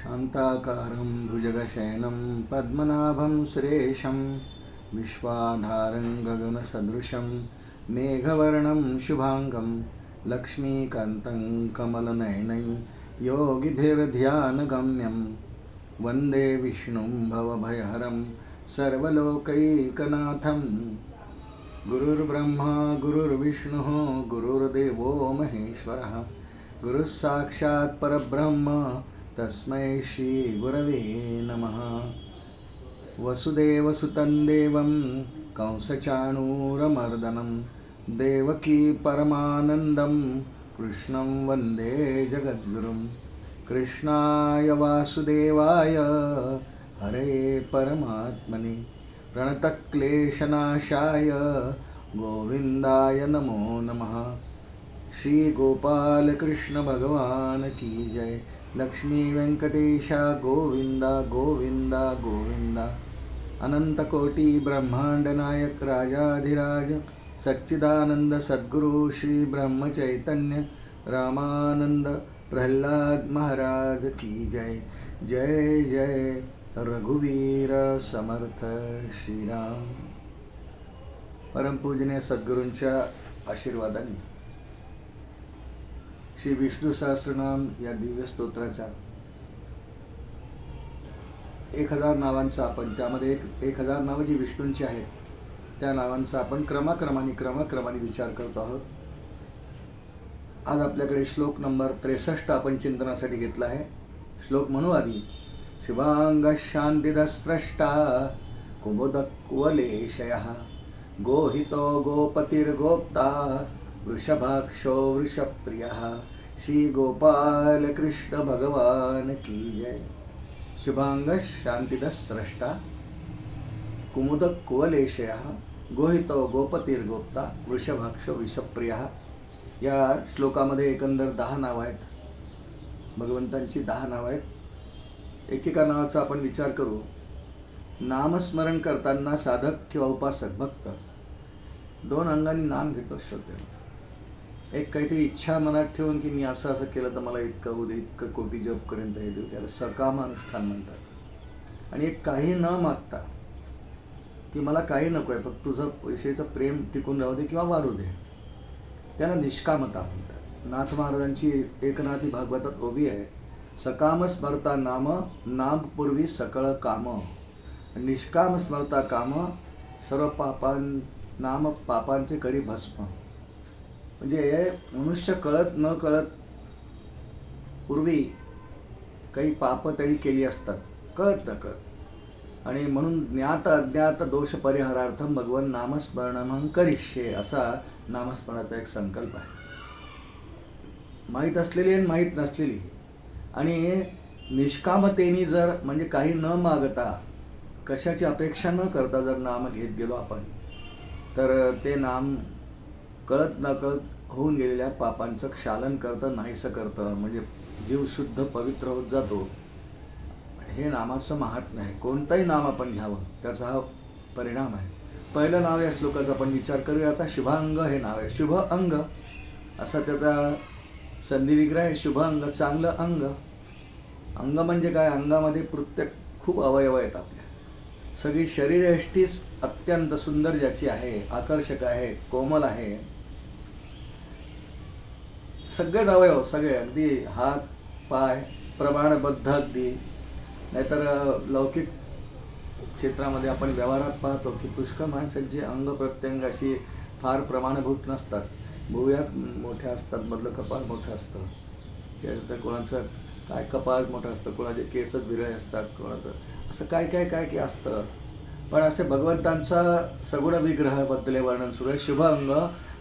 शान्ताकारं भुजगशयनं पद्मनाभं सुरेशं विश्वाधारं गगनसदृशं मेघवर्णं शुभाङ्गं लक्ष्मीकान्तं कमलनयनं योगिभिर्ध्यानगम्यं वन्दे विष्णुं भवभयहरं सर्वलोकैकनाथं। गुरुर्ब्रह्मा गुरुर्विष्णुः गुरुर्देवो महेश्वरः गुरुः साक्षात् परब्रह्म तस्मै श्री गुरवे नमः। वसुदेवसुतं देवं कंसचाणूरमर्दनं देवकी परमानन्दं कृष्णं वन्दे जगद्गुरुं। कृष्णाय वासुदेवाय हरे परमात्मने प्रणतक्लेशनाशाय गोविन्दाय नमो नमः। श्री गोपाल कृष्ण भगवान की जय। लक्ष्मी वेंकटेशा गोविंदा गोविंदा गोविंदा। अनंत कोटि ब्रह्मांड नायक राजाधिराज सच्चिदानंद सद्गुरु श्री ब्रह्म चैतन्य रामानंद प्रहलाद महाराज की जय। जय जय रघुवीर समर्थ श्रीराम। परमपूजनीय सद्गुरूंच्या आशीर्वादाने श्री विष्णू सहस्रनाम या दिव्य स्तोत्राच्या 1000 नावांचा आपण त्यामध्ये 1000 नावं जी विष्णूंची आहेत त्या नावांचा आपण क्रमाक्रमाने विचार करतो आहोत। आज आपल्याकडे श्लोक नंबर 63 आपण चिंतनासाठी घेतला आहे। श्लोक म्हणू आधी। शुभांग शांतिदस्रष्टा कुमुदक्वलेशयः गोहितो गोपतिर्गोप्ता वृषभाक्षो वृषप्रियः। श्री गोपाल कृष्ण भगवान की जय। शुभांग शांतिदस्रष्टा कुमुदक कुवलेशयः गोहितो गोपतिर्गोप्ता वृषभाक्षो वृषप्रियः। या श्लोकामध्ये एकंदर 10 नावं आहेत। भगवंतांची 10 नावं आहेत। एकेका नावाचा आपण विचार करू। नामस्मरण करताना साधक किंवा उपासक भक्त 2 अंगांनी नाम घेतो श्रोते। एक काहीतरी इच्छा मनात ठेवून की मी असं असं केलं तर मला इतकं होऊ दे, इतकं कोटी जप करेन हे देऊ, त्याला सकाम अनुष्ठान म्हणतात। आणि एक काही न मागता की मला काही नको आहे, फक्त तुझं विषयीचं प्रेम टिकून राहू दे किंवा वाढू दे, त्याला निष्कामता म्हणतात। नाथ महाराजांची एकनाथी भागवतात ओवी आहे। सकाम स्मरता नाम नामपूर्वी सकळ काम निष्काम स्मरता काम सर्व नाम पापांचे करी भस्म। म्हणजे मनुष्य कळत न कळत पूर्वी काही पाप तरी केली असतात, कळत न कळत, आणि म्हणून ज्ञात अज्ञात दोष परिहारार्थम भगवन नामस्मरणं करिष्ये असा नामस्मरणाचा एक संकल्प आहे। माहीत असलेली आणि माहीत नसलेली, आणि निष्कामतेने जर म्हणजे काही न मागता कशाची अपेक्षा न करता जर नाम घेत गेलो आपण तर ते नाम कळत नकळत होऊन गेलेल्या पापांचं क्षालन करतं, नाहीसं करतं, म्हणजे जीव शुद्ध पवित्र होत जातो। हे नामाचं महात्म्य आहे। कोणतंही नाम आपण घ्यावं त्याचा हा परिणाम आहे। पहिलं नाव या श्लोकाचा आपण विचार करूया आता। शुभांग हे नाव आहे। शुभ अंग असा त्याचा संधी विग्रह आहे। शुभ अंग चांगलं अंग। अंग म्हणजे काय? अंगामध्ये प्रत्येक खूप अवयव आहेत आपल्या। सगळी शरीरयष्टीच अत्यंत सुंदर ज्याची आहे, आकर्षक आहे, कोमल आहे। सगळेच अवयव, सगळे अगदी हात पाय प्रमाणबद्ध अगदी। नाहीतर लौकिक क्षेत्रामध्ये आपण व्यवहारात पाहतो की पुष्कळ माणसांची अंग प्रत्यंग अशी फार प्रमाणभूत नसतात। भुवयात मोठ्या असतात, मधलं कपाळ मोठं असतं, त्यानंतर कोणाचं काय कपाळ मोठं असतं, कोणाचे केसच विरळे असतात, कोणाचं असं काय काय काय की असतं। पण असे भगवंतांचा सगुण विग्रहाबद्दल वर्णन सुरू आहे। शुभ अंग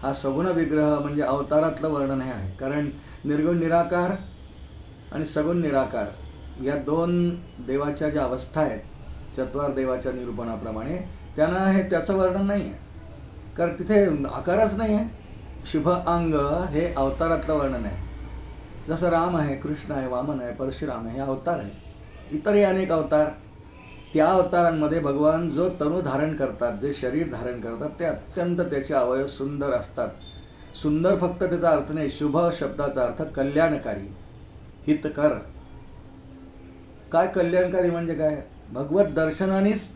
हा सगुण विग्रह म्हणजे अवतारातलं वर्णन हे आहे। कारण निर्गुण निराकार आणि सगुण निराकार या 2 देवाच्या ज्या अवस्था आहेत चत्वार देवाच्या निरूपणाप्रमाणे, त्यांना हे त्याचं वर्णन नाही आहे, कारण तिथे आकारच नाही आहे। शुभ अंग हे अवतारातलं वर्णन आहे। जसं राम आहे, कृष्ण आहे, वामन आहे, परशुराम आहे, हे अवतार आहे। इतरही अनेक अवतार, त्या अवतारांमध्ये भगवान जो तनु धारण करतात, जे शरीर धारण करतात, ते अत्यंत त्याचे अवयव सुंदर असतात। सुंदर फक्त त्याचा अर्थ नाही, शुभ शब्दाचा अर्थ कल्याणकारी, हितकर, काय कल्याणकारी म्हणजे काय? भगवत दर्शनानेच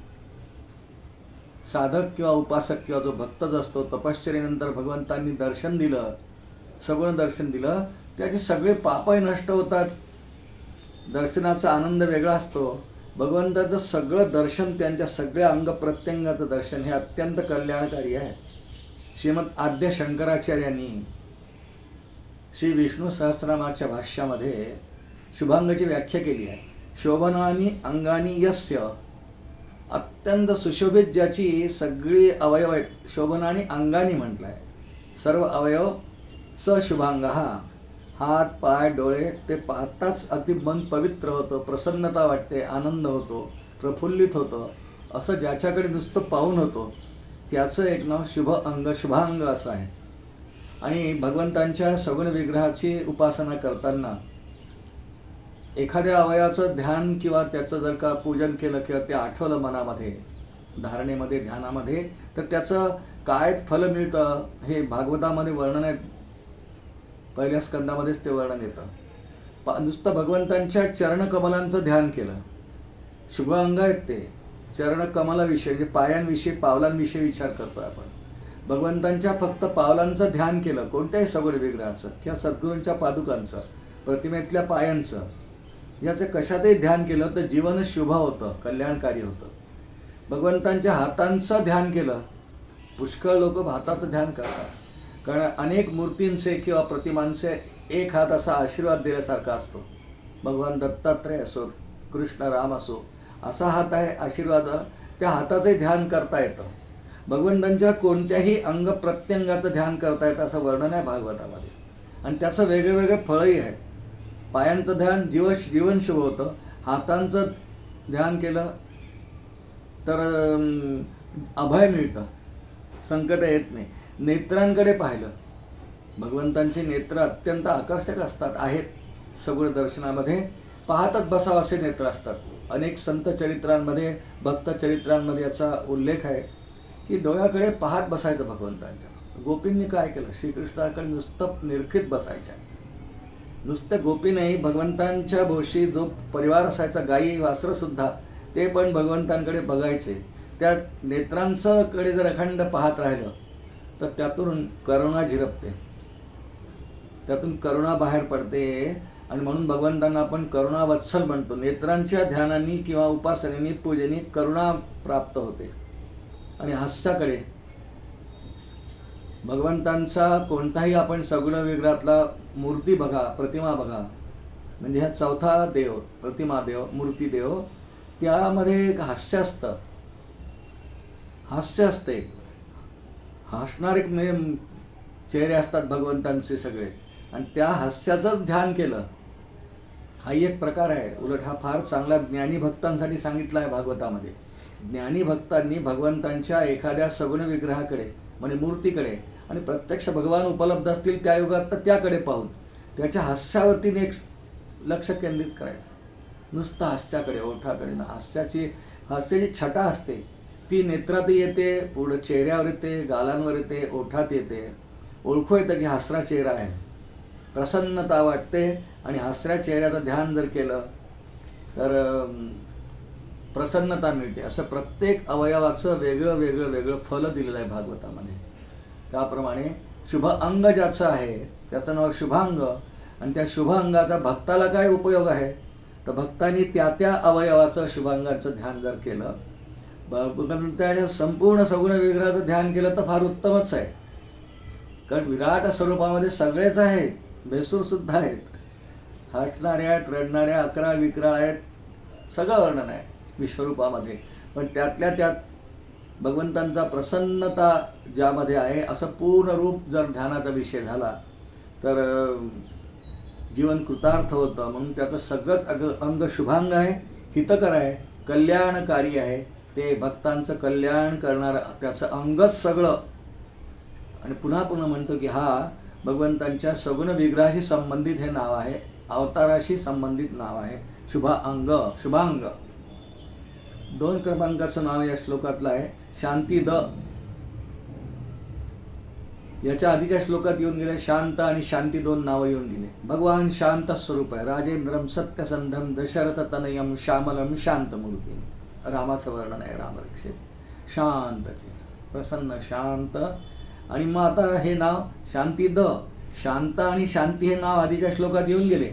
साधक किंवा उपासक किंवा जो भक्तच असतो, तपश्चर्येनंतर भगवंतांनी दर्शन दिलं, सगुण दर्शन दिलं, त्याचे सगळे पापही नष्ट होतात. दर्शनाचा आनंद वेगळा असतो. भगवंताचं सगळं दर्शन, त्यांच्या सगळ्या अंग प्रत्यंगाचं दर्शन हे अत्यंत कल्याणकारी आहे. श्रीमद आद्य शंकराचार्यांनी श्री विष्णू सहस्रनामाच्या भाष्यामध्ये शुभांगाची व्याख्या केली आहे. शोभनानी अंगानी यस्य, अत्यंत सुशोभित ज्याची सगळी अवयव आहेत. शोभनानी अंगानी म्हटलं आहे. सर्व अवयव स शुभांग, हात पाय डोळे ते पाहताच अगदी मन पवित्र होतं, प्रसन्नता वाटते, आनंद होतो, प्रफुल्लित होतं. असं ज्याच्याकडे नुसतं पाहून होतो त्याचं एक नाव शुभ अंग, शुभांग असं आहे. आणि भगवंतांच्या सगुण विग्रहाची उपासना करताना एखाद्या अवयवाचं ध्यान किंवा त्याचं जर का पूजन केलं किंवा ते आठवलं मनामध्ये, धारणेमध्ये, ध्यानामध्ये, तर त्याचं काय फल मिळतं हे भागवतामध्ये वर्णन आहे. पहिल्या स्कंदामध्येच ते वर्णन येतं. नुसतं भगवंतांच्या चरणकमलांचं ध्यान केलं, शुभ अंग आहेत ते. चरणकमलाविषयी म्हणजे पायांविषयी, पावलांविषयी विचार करतो आपण. भगवंतांच्या फक्त पावलांचं ध्यान केलं, कोणत्याही सगुण विग्रहाचं किंवा सद्गुरूंच्या पादुकांचं, प्रतिमेतल्या पायांचं, याचं कशातही ध्यान केलं तर जीवन शुभ होतं, कल्याणकारी होतं. भगवंतांच्या हातांचं ध्यान केलं, पुष्कळ लोक हाताचं ध्यान करतात, कारण अनेक मूर्तींचे किंवा प्रतिमांचे एक हात असा आशीर्वाद दिल्यासारखा असतो. भगवान दत्तात्रय असो, कृष्ण राम असो, असा हात आहे आशीर्वाद. त्या हाताचंही ध्यान करता येतं. भगवंतांच्या कोणत्याही अंग प्रत्यंगाचं ध्यान करता येतं असं वर्णन आहे भागवतामध्ये. आणि त्याचं वेगवेगळे फळही आहे. पायांचं ध्यान जीवन शुभ होतं. हातांचं ध्यान केलं तर अभय मिळतं, संकट येत नाही. नेत्रांकडे पाहिलं, भगवंतांचे नेत्र अत्यंत आकर्षक असतात, आहेत सगुण दर्शनामध्ये. पाहतच बसावं असे नेत्र असतात. अनेक संत चरित्रांमध्ये, भक्त चरित्रांमध्ये याचा उल्लेख आहे की डोळ्याकडे पाहत बसायचं भगवंतांच्या. गोपींनी काय केलं, श्रीकृष्णाकडे नुसतं निरखित बसायचं. नुसतं गोपी नाही, भगवंतांच्या भोवशी जो परिवार असायचा, गायी वासरंसुद्धा, ते पण भगवंतांकडे बघायचे. त्या नेत्रांचं कडे जर अखंड पाहत राहिलं तर त्यातून करुणा झिरपते, त्यातून करुणा बाहेर पडते. आणि म्हणून भगवंतांना आपण करुणावत्सल म्हणतो. नेत्रांच्या ध्यानाने किंवा उपासनेने, पूजेने करुणा प्राप्त होते. आणि हास्याकडे, भगवंतांचा कोणताही आपण सगुण विग्रहातला मूर्ती बघा, प्रतिमा बघा, म्हणजे ह्या चौथा देव, प्रतिमा देव, मूर्ती देव, त्यामध्ये एक हास्य असतं. हास्य असते, हसणारे चेहरे असतात भगवंतांचे सगळे. आणि त्या हास्याचं ध्यान केलं, हाही एक प्रकार आहे. उलट हा फार चांगला ज्ञानी भक्तांसाठी सांगितला आहे भागवतामध्ये. ज्ञानी भक्तांनी भगवंतांच्या एखाद्या सगुण विग्रहाकडे म्हणजे मूर्तीकडे, आणि प्रत्यक्ष भगवान उपलब्ध असतील त्या युगात तर त्याकडे पाहून त्याच्या हास्यावरती एक लक्ष केंद्रित करायचं. नुसतं हास्याकडे, ओठाकडे ना. हास्याची छटा असते, ती नेत्रातही येते, पुढं चेहऱ्यावर येते, गालांवर येते, ओठात येते. ओळखू येतं की हसरा चेहरा आहे, प्रसन्नता वाटते. आणि हसऱ्या चेहऱ्याचं ध्यान जर केलं तर प्रसन्नता मिळते. असं प्रत्येक अवयवाचं वेगळं वेगळं वेगळं फल दिलेलं आहे भागवतामध्ये. त्याप्रमाणे शुभ अंग ज्याचं आहे त्याचं नाव शुभांग. आणि त्या शुभ अंगाचा भक्ताला काय उपयोग आहे, तर भक्तांनी त्या अवयवाचं, शुभांगाचं ध्यान जर केलं, त्या संपूर्ण सगुण विग्रहाचं ध्यान केलं तर फार उत्तमच आहे. कारण विराट स्वरूपामध्ये सगळेच आहेत, बेसूरसुद्धा आहेत, हसणारे आहेत, रडणारे, अकराळ विक्राळ आहेत, सगळं वर्णन आहे विश्वरूपामध्ये. पण त्यातल्या त्यात भगवंतांचा प्रसन्नता ज्यामध्ये आहे असं पूर्ण रूप जर ध्यानाचा विषय झाला तर जीवन कृतार्थ होतं. म्हणून त्याचं सगळंच अंग शुभांग आहे, हितकर आहे, कल्याणकारी आहे. ते भक्तांचं कल्याण करणारं त्याचं अंगच सगळं. आणि पुन्हा पुन्हा म्हणतो की हा भगवंतांच्या सगुण विग्रहाशी संबंधित हे नाव आहे, अवताराशी संबंधित नाव आहे, शुभांग, शुभांग. 2 क्रमांकाचं नाव या श्लोकातलं आहे, शांती द. याच्या आधीच्या श्लोकात येऊन गेले शांत आणि शांती दोन नावं येऊन गेले. भगवान शांत स्वरूप आहे. राजेंद्रम सत्यसंधम दशरथ तनयम श्यामलम शांतमूर्ती. रामाचं वर्णन आहे रामरक्षेत. शांतचे प्रसन्न शांत. आणि मग आता हे नाव शांती द. शांत आणि शांती हे नाव आधीच्या श्लोकात येऊन गेले.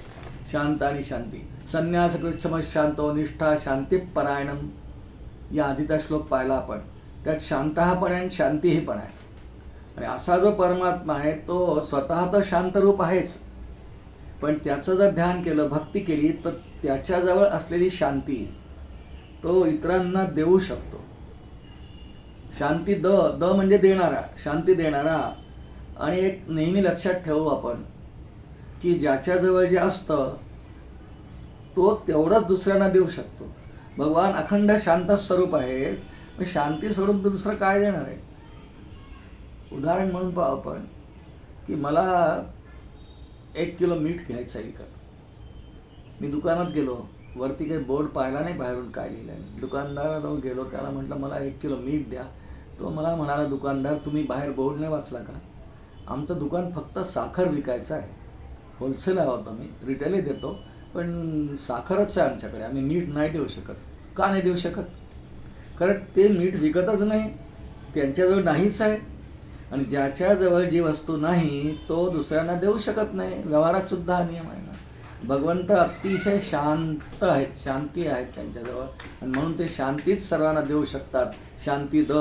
शांत आणि शांती. संन्यास कृच्छम शांतो निष्ठा शांती परायणम या आधीचा श्लोक पाहिला आपण. त्यात शांत हा पण आहे आणि शांतीही पण आहे. आणि असा जो परमात्मा आहे तो स्वतः तर शांत रूप आहेच, पण त्याचं जर ध्यान केलं, भक्ती केली, तर त्याच्याजवळ असलेली शांती तो इतरांना देऊ शकतो. शांती द. द म्हणजे देणारा, शांती देणारा. आणि एक नेहमी लक्षात ठेवू आपण की ज्याच्याजवळ जे असतं तो तेवढंच दुसऱ्यांना देऊ शकतो. भगवान अखंड शांत स्वरूप आहे, मग शांती सोडून तर दुसरं काय देणार आहे? उदाहरण म्हणून पाहू आपण की मला 1 किलो मीठ घ्यायचं आहे विकत. मी दुकानात गेलो, वरती काही बोर्ड पाहिला नाही बाहेरून काय लिहिलं आहे. दुकानदाराजवळ गेलो, त्याला म्हटलं मला 1 किलो मीठ द्या. तो मला म्हणाला, दुकानदार तुम्ही बाहेर बोर्ड नाही वाचला का? आमचं दुकान फक्त साखर विकायचं आहे. होलसेल आहोत आम्ही, रिटेलही देतो, पण साखरच आहे आमच्याकडे. आम्ही मीठ नाही देऊ शकत. का नाही देऊ शकत? कारण ते मीठ विकतच नाही, त्यांच्याजवळ नाहीच आहे. आणि ज्याच्याजवळ जी वस्तू नाही तो दुसऱ्यांना देऊ शकत नाही. व्यवहारात सुद्धा हा नियम आहे ना. भगवंत अतिशय शांत आहेत, शांती आहेत त्यांच्याजवळ, आणि म्हणून ते शांतीच सर्वांना देऊ शकतात. शांती द.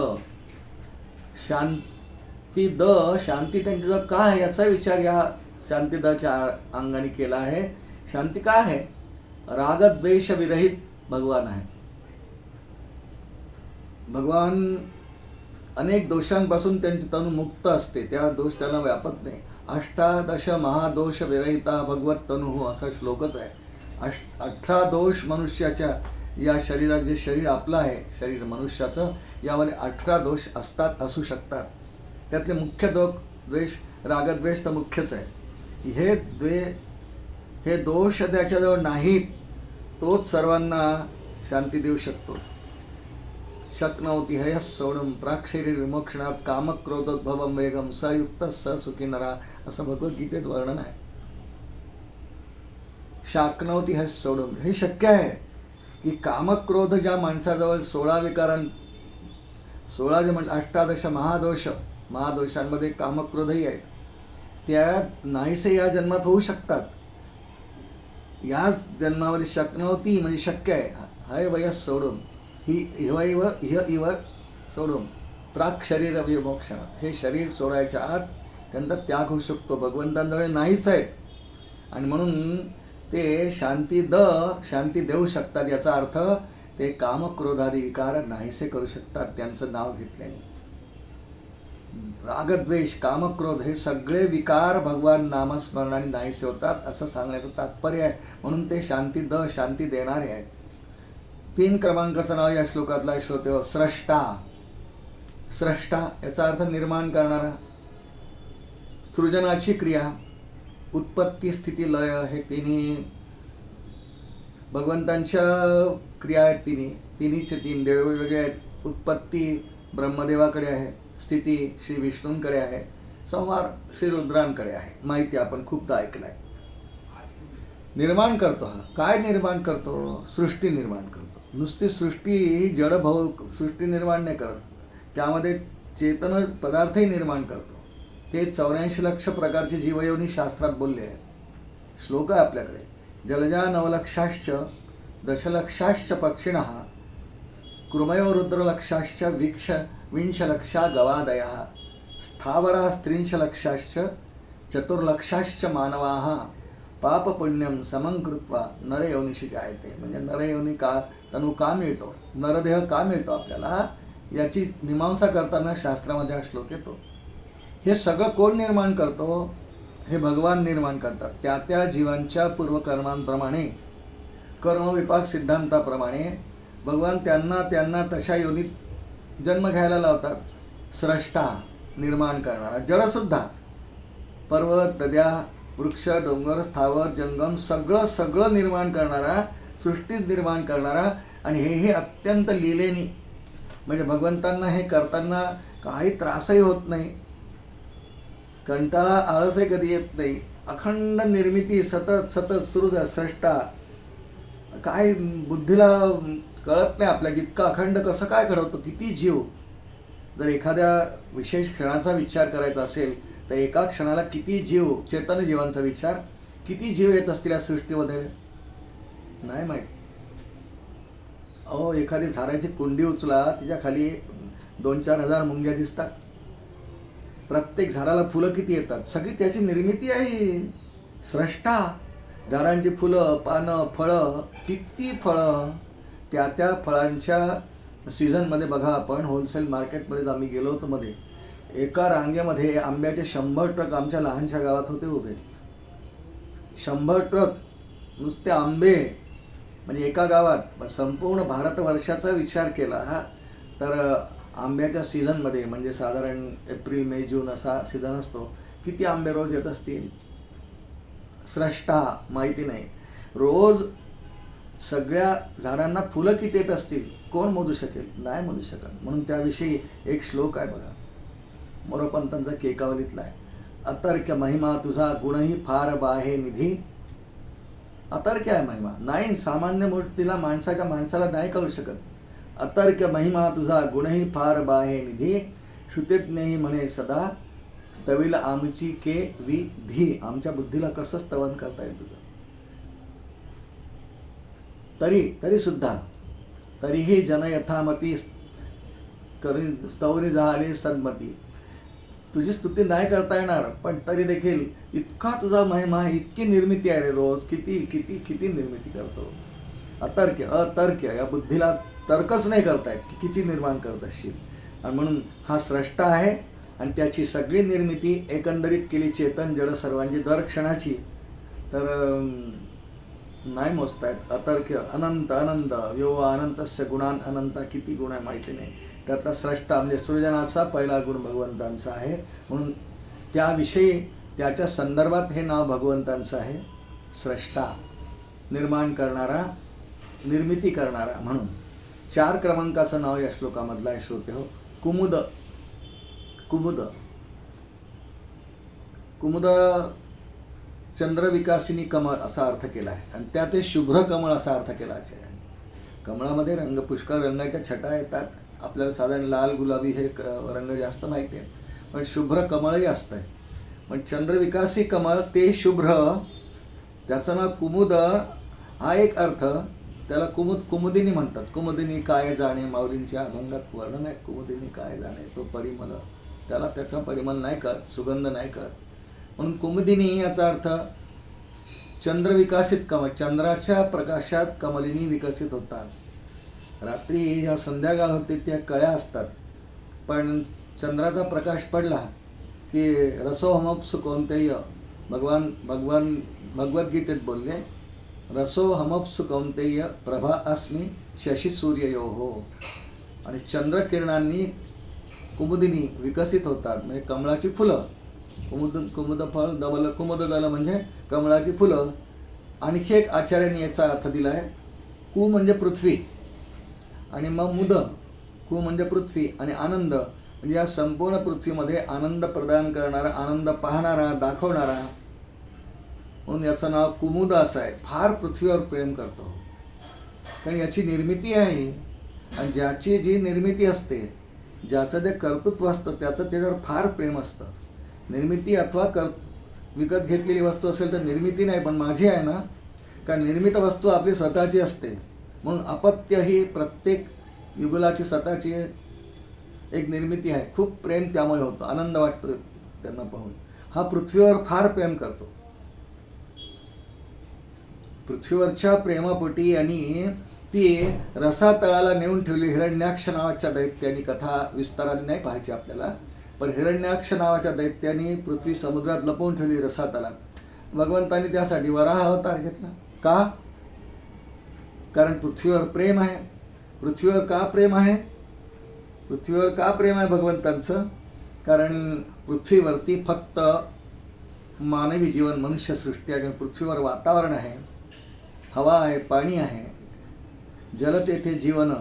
Shanti the. शांती त्यांच्याजवळ का आहे याचा विचार या शांती दच्या अंगाने केला आहे. शांती काय आहे? रागद्वेष विरहित भगवान आहे. भगवान अनेक दोषांपासून त्यांची तनु मुक्त असते, त्या दोष त्याला व्यापत नाही. 18 महादोष विरहिता भगवत तनु असा श्लोकच आहे. 18 दोष मनुष्याच्या या शरीरात, जे शरीर आपलं आहे शरीर मनुष्याचं, यामध्ये 18 दोष असतात, असू शकतात. त्यातले मुख्य द्वेष रागद्वेष तर मुख्यच आहे. हे दोष त्याच्याजवळ नाहीत, तोच सर्वांना शांती देऊ शकतो. शक्नोति हयः सोढुं प्राक्शरीर विमोक्षणात कामक्रोधोद्भवं वेगम सयुक्त स सुखी नरा असं भगवद्गीतेत वर्णन आहे. शाक्नोति हयः सोढुं, हे शक्य आहे की कामक्रोध ज्या माणसाजवळ 16 विकारां 16 जे म्हणजे 18 महादोषांमध्ये कामक्रोधही आहेत, त्या नाहीसे या जन्मात होऊ शकतात. याच जन्मामध्ये शक्नोति म्हणजे शक्य आहे. हय वयः सोढुं ही इव सोडून प्राक शरीर विमोक्षण, हे शरीर सोडायच्या आत त्यांचा त्याग होऊ शकतो. भगवंतांजवळ नाहीच आहेत, आणि म्हणून ते शांती देऊ शकतात. याचा अर्थ ते कामक्रोधादी विकार नाहीसे करू शकतात त्यांचं नाव घेतल्याने. रागद्वेष कामक्रोध हे सगळे विकार भगवान नामस्मरणाने नाहीसे होतात असं सांगण्याचं तात्पर्य आहे. म्हणून ते शांती देणारे आहेत. 3 क्रमांकाचं नाव या श्लोकातला श्रोते स्रष्टा. स्रष्टा याचा अर्थ निर्माण करणारा. सृजनाची क्रिया, उत्पत्ती स्थिती लय, हे तिन्ही भगवंतांच्या क्रिया आहेत. तिन्हीचे 3 देव वेगळे आहेत. उत्पत्ती ब्रह्मदेवाकडे आहे, स्थिती श्री विष्णूंकडे आहे, संहार श्री रुद्रांकडे आहे. माहिती आपण खूपदा ऐकलं आहे. निर्माण करतो. हा काय निर्माण करतो? सृष्टी निर्माण करतो. नुसती सृष्टी ही जडभाव सृष्टी निर्माण नाही करत, त्यामध्ये चेतन पदार्थही निर्माण करतो. ते 84 लक्ष प्रकारचे जीवयोनी शास्त्रात बोलले आहे. श्लोक आहे आपल्याकडे. जलजा 9 लक्षाश्च दशलक्षाश्च पक्षिणः कृमयो रुद्रलक्षाश्च 20 लक्षा गवादयः स्थावरा 30 लक्षाश्च 4 लक्षाश्च मानवाः पाप पुण्यम समं कृत्वा नरयोनिषी जायते. म्हणजे नरयोनी तनु का मिळतो, नरदेह का मिळतो आपल्याला, याची मीमांसा करताना शास्त्रामध्ये हा श्लोक येतो. हे सगळं कोण निर्माण करतो? हे भगवान निर्माण करतात. त्या जीवांच्या पूर्वकर्मांप्रमाणे, कर्मविपाक सिद्धांताप्रमाणे भगवान त्यांना तशा योनीत जन्म घ्यायला लावतात. स्रष्टा निर्माण करणारा. जडसुद्धा पर्वत, नद्या, वृक्ष, डोंगर, स्थावर, जंगम सगळं निर्माण करणारा, सृष्टीत निर्माण करणारा. आणि हे अत्यंत लीलेनी, म्हणजे भगवंतांना हे करताना काही त्रासही होत नाही. कंटाळा आळसही कधी येत नाही. अखंड निर्मिती सतत सतत सुरूच आहे. स्रष्टा काय बुद्धीला कळत नाही आपल्या, इतका अखंड कसं काय घडवतो. किती जीव, जर एखाद्या विशेष क्षणाचा विचार करायचा असेल तर एका क्षणाला किती जीव, चेतन जीवांचा विचार, किती जीव येत असतील या सृष्टीमध्ये नाही माहीत. अहो, एखादी झाडाची कुंडी उचला, तिच्या खाली 2-4 हजार मुंग्या दिसतात. प्रत्येक झाडाला फुलं किती येतात, सगळी त्याची निर्मिती आहे. स्रष्टा झाडांची फुलं, पानं, फळं, किती फळं, त्या त्या फळांच्या सीझनमध्ये बघा. आपण होलसेल मार्केटमध्ये आम्ही गेलो होतो मध्ये, एका रांगेमध्ये आंब्याचे 100 ट्रक आमच्या लहानशा गावात होते उभे. 100 ट्रक नुसते आंबे, म्हणजे एका गावात. संपूर्ण भारतवर्षाचा विचार केला तर आंब्याच्या सीझनमध्ये, म्हणजे साधारण एप्रिल मे जून असा सीझन असतो, किती आंबे रोज येत असतील. स्रष्टा माहिती नाही. रोज सगळ्या झाडांना फुलं किती येत असतील, कोण मोजू शकेल, नाही मोजू शकत. म्हणून त्याविषयी एक श्लोक आहे बघा, मोरोपंतांचा केकावलीतला आहे. अतर्क्य महिमा तुझा गुणही फार बाहे निधी. अतर्क्य आहे महिमा, नाही सामान्य मूर्तीला माणसाला नाही कळू शकत. अतर्क्य महिमा तुझा गुणही फार बाहे निधी. श्रुतेज्ञही म्हणे सदा स्तविल आमची के विधी. आमच्या बुद्धीला कसं स्तवन करता येईल तुझं. तरी सुद्धा तरीही जन यथामती स्तवनी झाले सन्मती. तुझी स्तुती नाही करता येणार, पण तरी देखील इतका तुझा महिमा, इतकी निर्मिती आहे रे रोज, किती किती किती निर्मिती करतो. अतर्क्य या बुद्धीला तर्कच नाही करता येत की किती निर्माण करत असशील. आणि म्हणून हा स्रष्टा आहे आणि त्याची सगळी निर्मिती एकंदरीत केली चेतन जड सर्वांची दर क्षणाची, तर नाही मोजता येत. अतर्क्य अनंत अनंत यो अनंतस्य गुणान अनंता. किती गुण आहे माहिती नाही. त्यातला स्रष्टा म्हणजे सृजनाचा पहिला गुण भगवंतांचा आहे. म्हणून त्याविषयी त्याच्या संदर्भात हे नाव भगवंतांचं आहे, स्रष्टा, निर्माण करणारा, निर्मिती करणारा. म्हणून 4 क्रमांकाचं नाव या श्लोकामधलं आहे. श्रोते हो, कुमुद. कुमुद कुमुद चंद्रविकासिनी कमळ असा अर्थ केला आहे, आणि त्यात शुभ्र कमळ असा अर्थ केला आचार्याने. कमळामध्ये रंग, पुष्कळ रंगाच्या छटा येतात. आपल्याला साधारण लाल गुलाबी हे रंग जास्त माहिती आहे, पण शुभ्र कमळही असतं. पण चंद्रविकासी कमळ ते शुभ्र, त्याचं नाव कुमुद. हा एक अर्थ. त्याला कुमुदिनी म्हणतात. कुमुदिनी काय जाणे, माऊलींच्या अभंगात वर्णन आहे. कुमुदिनी काय जाणे, तो परिमल, त्याला त्याचा परिमल नाही कळत, सुगंध नाही कळत. म्हणून कुमुदिनी याचा अर्थ चंद्रविकासित कमळ. चंद्राच्या प्रकाशात कमलिनी विकसित होतात. रात्री ज्या संध्याकाळ होते त्या कळ्या असतात, पण चंद्राचा प्रकाश पडला की रसोहमप्सु कौंतेय, भगवद्गीतेत बोलले, रसोहमप्सु कौंतेय प्रभा अस्मि शशी सूर्ययोः. आणि चंद्रकिरणांनी कुमुदिनी विकसित होतात, म्हणजे कमळाची फुलं. कुमुद फळ दबल कुमुद दल म्हणजे कमळाची फुलं. आणखी एक आचार्यांनी याचा अर्थ दिला आहे. कु म्हणजे पृथ्वी, आणि मग मुद, कु म्हणजे पृथ्वी, आणि आनंद म्हणजे या संपूर्ण पृथ्वीमध्ये आनंद प्रदान करणारा, आनंद पाहणारा, दाखवणारा. म्हणून याचं नाव कुमुद असं आहे. फार पृथ्वीवर प्रेम करतो, कारण याची निर्मिती आहे. आणि ज्याची जी निर्मिती असते, ज्याचं ते कर्तृत्व असतं, त्याचं त्याच्यावर फार प्रेम असतं. निर्मिती अथवा विकत घेतलेली वस्तू असेल तर निर्मिती नाही, पण माझी आहे ना, कारण निर्मित वस्तू आपली स्वतःची असते. म्हणून अपत्य ही प्रत्येक युगलाची स्वतःची एक निर्मिती आहे. खूप प्रेम त्यामुळे होतं, आनंद वाटतो त्यांना पाहून. हा पृथ्वीवर फार प्रेम करतो. पृथ्वीवरच्या प्रेमापोटी यांनी ती रसातळाला नेऊन ठेवली. हिरण्याक्ष नावाच्या दैत्यानी, कथा विस्ताराने नाही पाहायची आपल्याला, पण हिरण्याक्ष नावाच्या दैत्यानी पृथ्वी समुद्रात लपवून ठेवली रसातळात. भगवंतांनी त्यासाठी वराह अवतार घेतला. का? कारण पृथ्वीवर प्रेम आहे. पृथ्वीवर का प्रेम आहे? पृथ्वीवर का प्रेम आहे भगवंतांचं? कारण पृथ्वीवरती फक्त मानवी जीवन, मनुष्यसृष्टी आहे. पृथ्वीवर वातावरण आहे, हवा आहे, पाणी आहे. जल तेथे जीवन,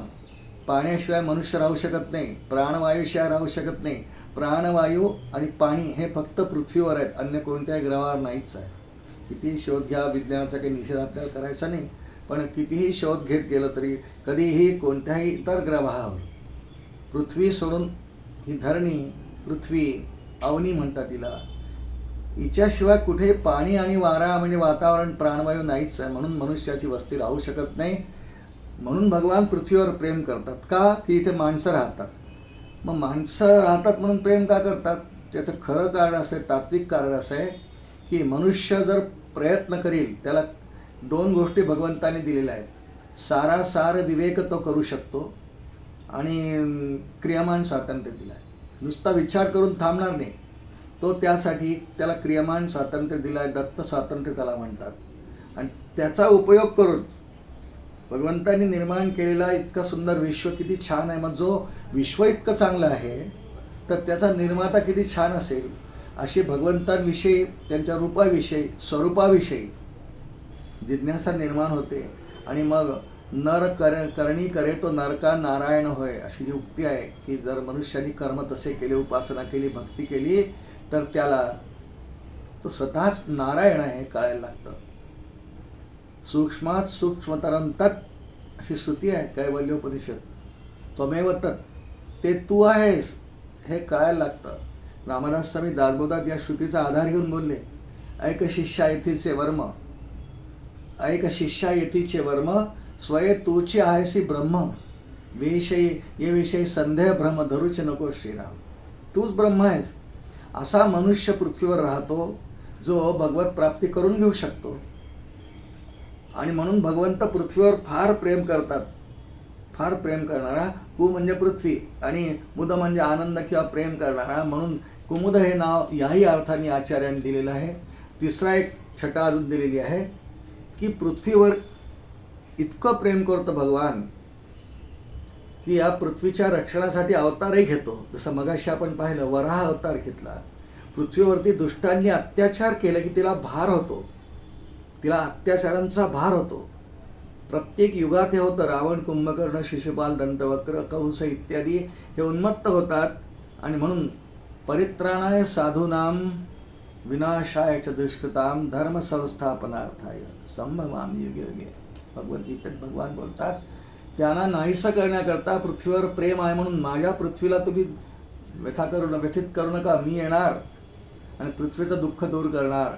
पाण्याशिवाय मनुष्य राहू शकत नाही, प्राणवायूशिवाय राहू शकत नाही. प्राणवायू आणि पाणी हे फक्त पृथ्वीवर आहेत, अन्य कोणत्याही ग्रहावर नाहीच आहे. कितीही शोध घ्या, विज्ञानाचा काही निषेध आपल्याला करायचा नाही, पण कितीही शोध घेत गेलं तरी कधीही कोणत्याही इतर ग्रहावर पृथ्वी सोडून ही धरणी, पृथ्वी अवनी म्हणतात तिला, हिच्याशिवाय कुठे पाणी आणि वारा म्हणजे वातावरण, प्राणवायू नाहीच आहे. म्हणून मनुष्याची वस्ती राहू शकत नाही. म्हणून भगवान पृथ्वीवर प्रेम करतात. का? की इथे माणसं राहतात. मग माणसं राहतात म्हणून प्रेम का करतात? त्याचं खरं कारण असं आहे, तात्विक कारण असं आहे की मनुष्य जर प्रयत्न करील, त्याला दोन गोष्टी भगवंताने दिलेल्या आहेत. सारासार विवेक तो करू शकतो आणि क्रियामान स्वातंत्र्य दिलं आहे. नुसता विचार करून थांबणार नाही तो, त्यासाठी त्याला क्रियामान स्वातंत्र्य दिलं आहे, दत्त स्वातंत्र्य त्याला म्हणतात. आणि त्याचा उपयोग करून भगवंतांनी निर्माण केलेला इतका सुंदर विश्व किती छान आहे. मग जो विश्व इतकं चांगलं आहे तर त्याचा निर्माता किती छान असेल. अशी भगवंतांविषयी, त्यांच्या रूपाविषयी, स्वरूपाविषयी जिज्ञासा निर्माण होते. आणि मग नर करणी करे तो नरका नारायण होय, अशी जी उक्ती आहे की जर मनुष्याने कर्म तसे केले, उपासना केली, भक्ती केली, तर त्याला तो स्वतःच नारायण आहे कळायला लागतं. सूक्ष्मात सूक्ष्मतरम तत् अशी श्रुती आहे कैवल्योपनिषद. त्वमेव तत्, ते तू आहेस हे कळायला लागतं. रामदास स्वामी दासबोधात या श्रुतीचा आधार घेऊन बोलले, ऐक शिष्या येथीचे वर्म, ऐक शिष्या येथीचे वर्म, स्वये तूची आहेसी ब्रह्म, विषयी ये विषयी संदेह भ्रम धरूच नको श्रीराम. तूच ब्रह्म आहेस. असा मनुष्य पृथ्वीवर राहतो जो भगवत प्राप्ती करून घेऊ शकतो. आणि म्हणून भगवंत पृथ्वीवर फार प्रेम करतात. फार प्रेम करणारा, कु म्हणजे पृथ्वी आणि मुद म्हणजे आनंद किंवा प्रेम करणारा, म्हणून कुमुद हे नाव याही अर्थाने आचार्यांनी दिलेलं आहे. तिसरा एक छटा अजून दिलेली आहे की पृथ्वीवर इतकं प्रेम करतो भगवान की या पृथ्वीच्या रक्षणासाठी अवतारही घेतो. जसं मगाशी आपण पाहिलं, वराह अवतार घेतला. पृथ्वीवरती दुष्टांनी अत्याचार केलं की तिला भार होतो, तिला अत्याचारांचा भार होतो. प्रत्येक युगात हे होतं. रावण, कुंभकर्ण, शिशुपाल, दंतवक्र, कंस इत्यादी हे उन्मत्त होतात. आणि म्हणून परित्राणाय साधूनाम विनाशाय च दुष्कृताम धर्म संस्थापनार्थाय संभवामी युगे युगे. भगवद्गीतेत भगवान बोलतात, त्यांना नाहीसं करण्याकरता पृथ्वीवर प्रेम आहे म्हणून माझ्या पृथ्वीला तुम्ही व्यथित करू नका. मी येणार आणि पृथ्वीचं दुःख दूर करणार,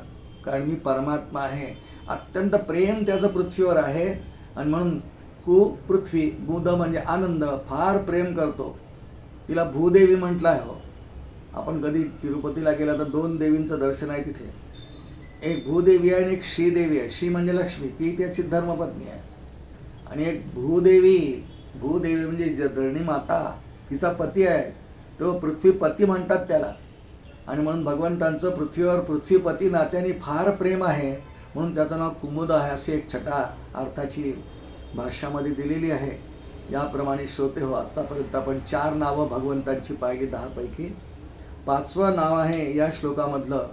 कारण मी परमात्मा आहे. अत्यंत प्रेम त्याचं पृथ्वीवर आहे. आणि म्हणून पृथ्वी, बुध म्हणजे आनंद, फार प्रेम करतो. तिला भूदेवी म्हटलं आहे. हो, आपण कधी तिरुपतीला गेला तर दोन देवींचं दर्शन आहे तिथे. एक भूदेवी आहे आणि एक श्रीदेवी आहे. श्री म्हणजे लक्ष्मी, ती त्याची धर्मपत्नी आहे. आणि एक भूदेवी, भूदेवी म्हणजे धरणी माता, तिचा पती आहे, तो पृथ्वीपती म्हणतात त्याला. आणि म्हणून भगवंतांचं पृथ्वीवर पृथ्वीपती नात्याने फार प्रेम आहे, म्हणून त्याचं नाव कुमुद आहे. अशी एक छटा अर्थाची भाष्यामध्ये दिलेली आहे. याप्रमाणे श्रोते हो, आत्तापर्यंत आपण 4 नावं भगवंतांची पाहिली 10 पैकी. 5वं नाव आहे या श्लोकामधलं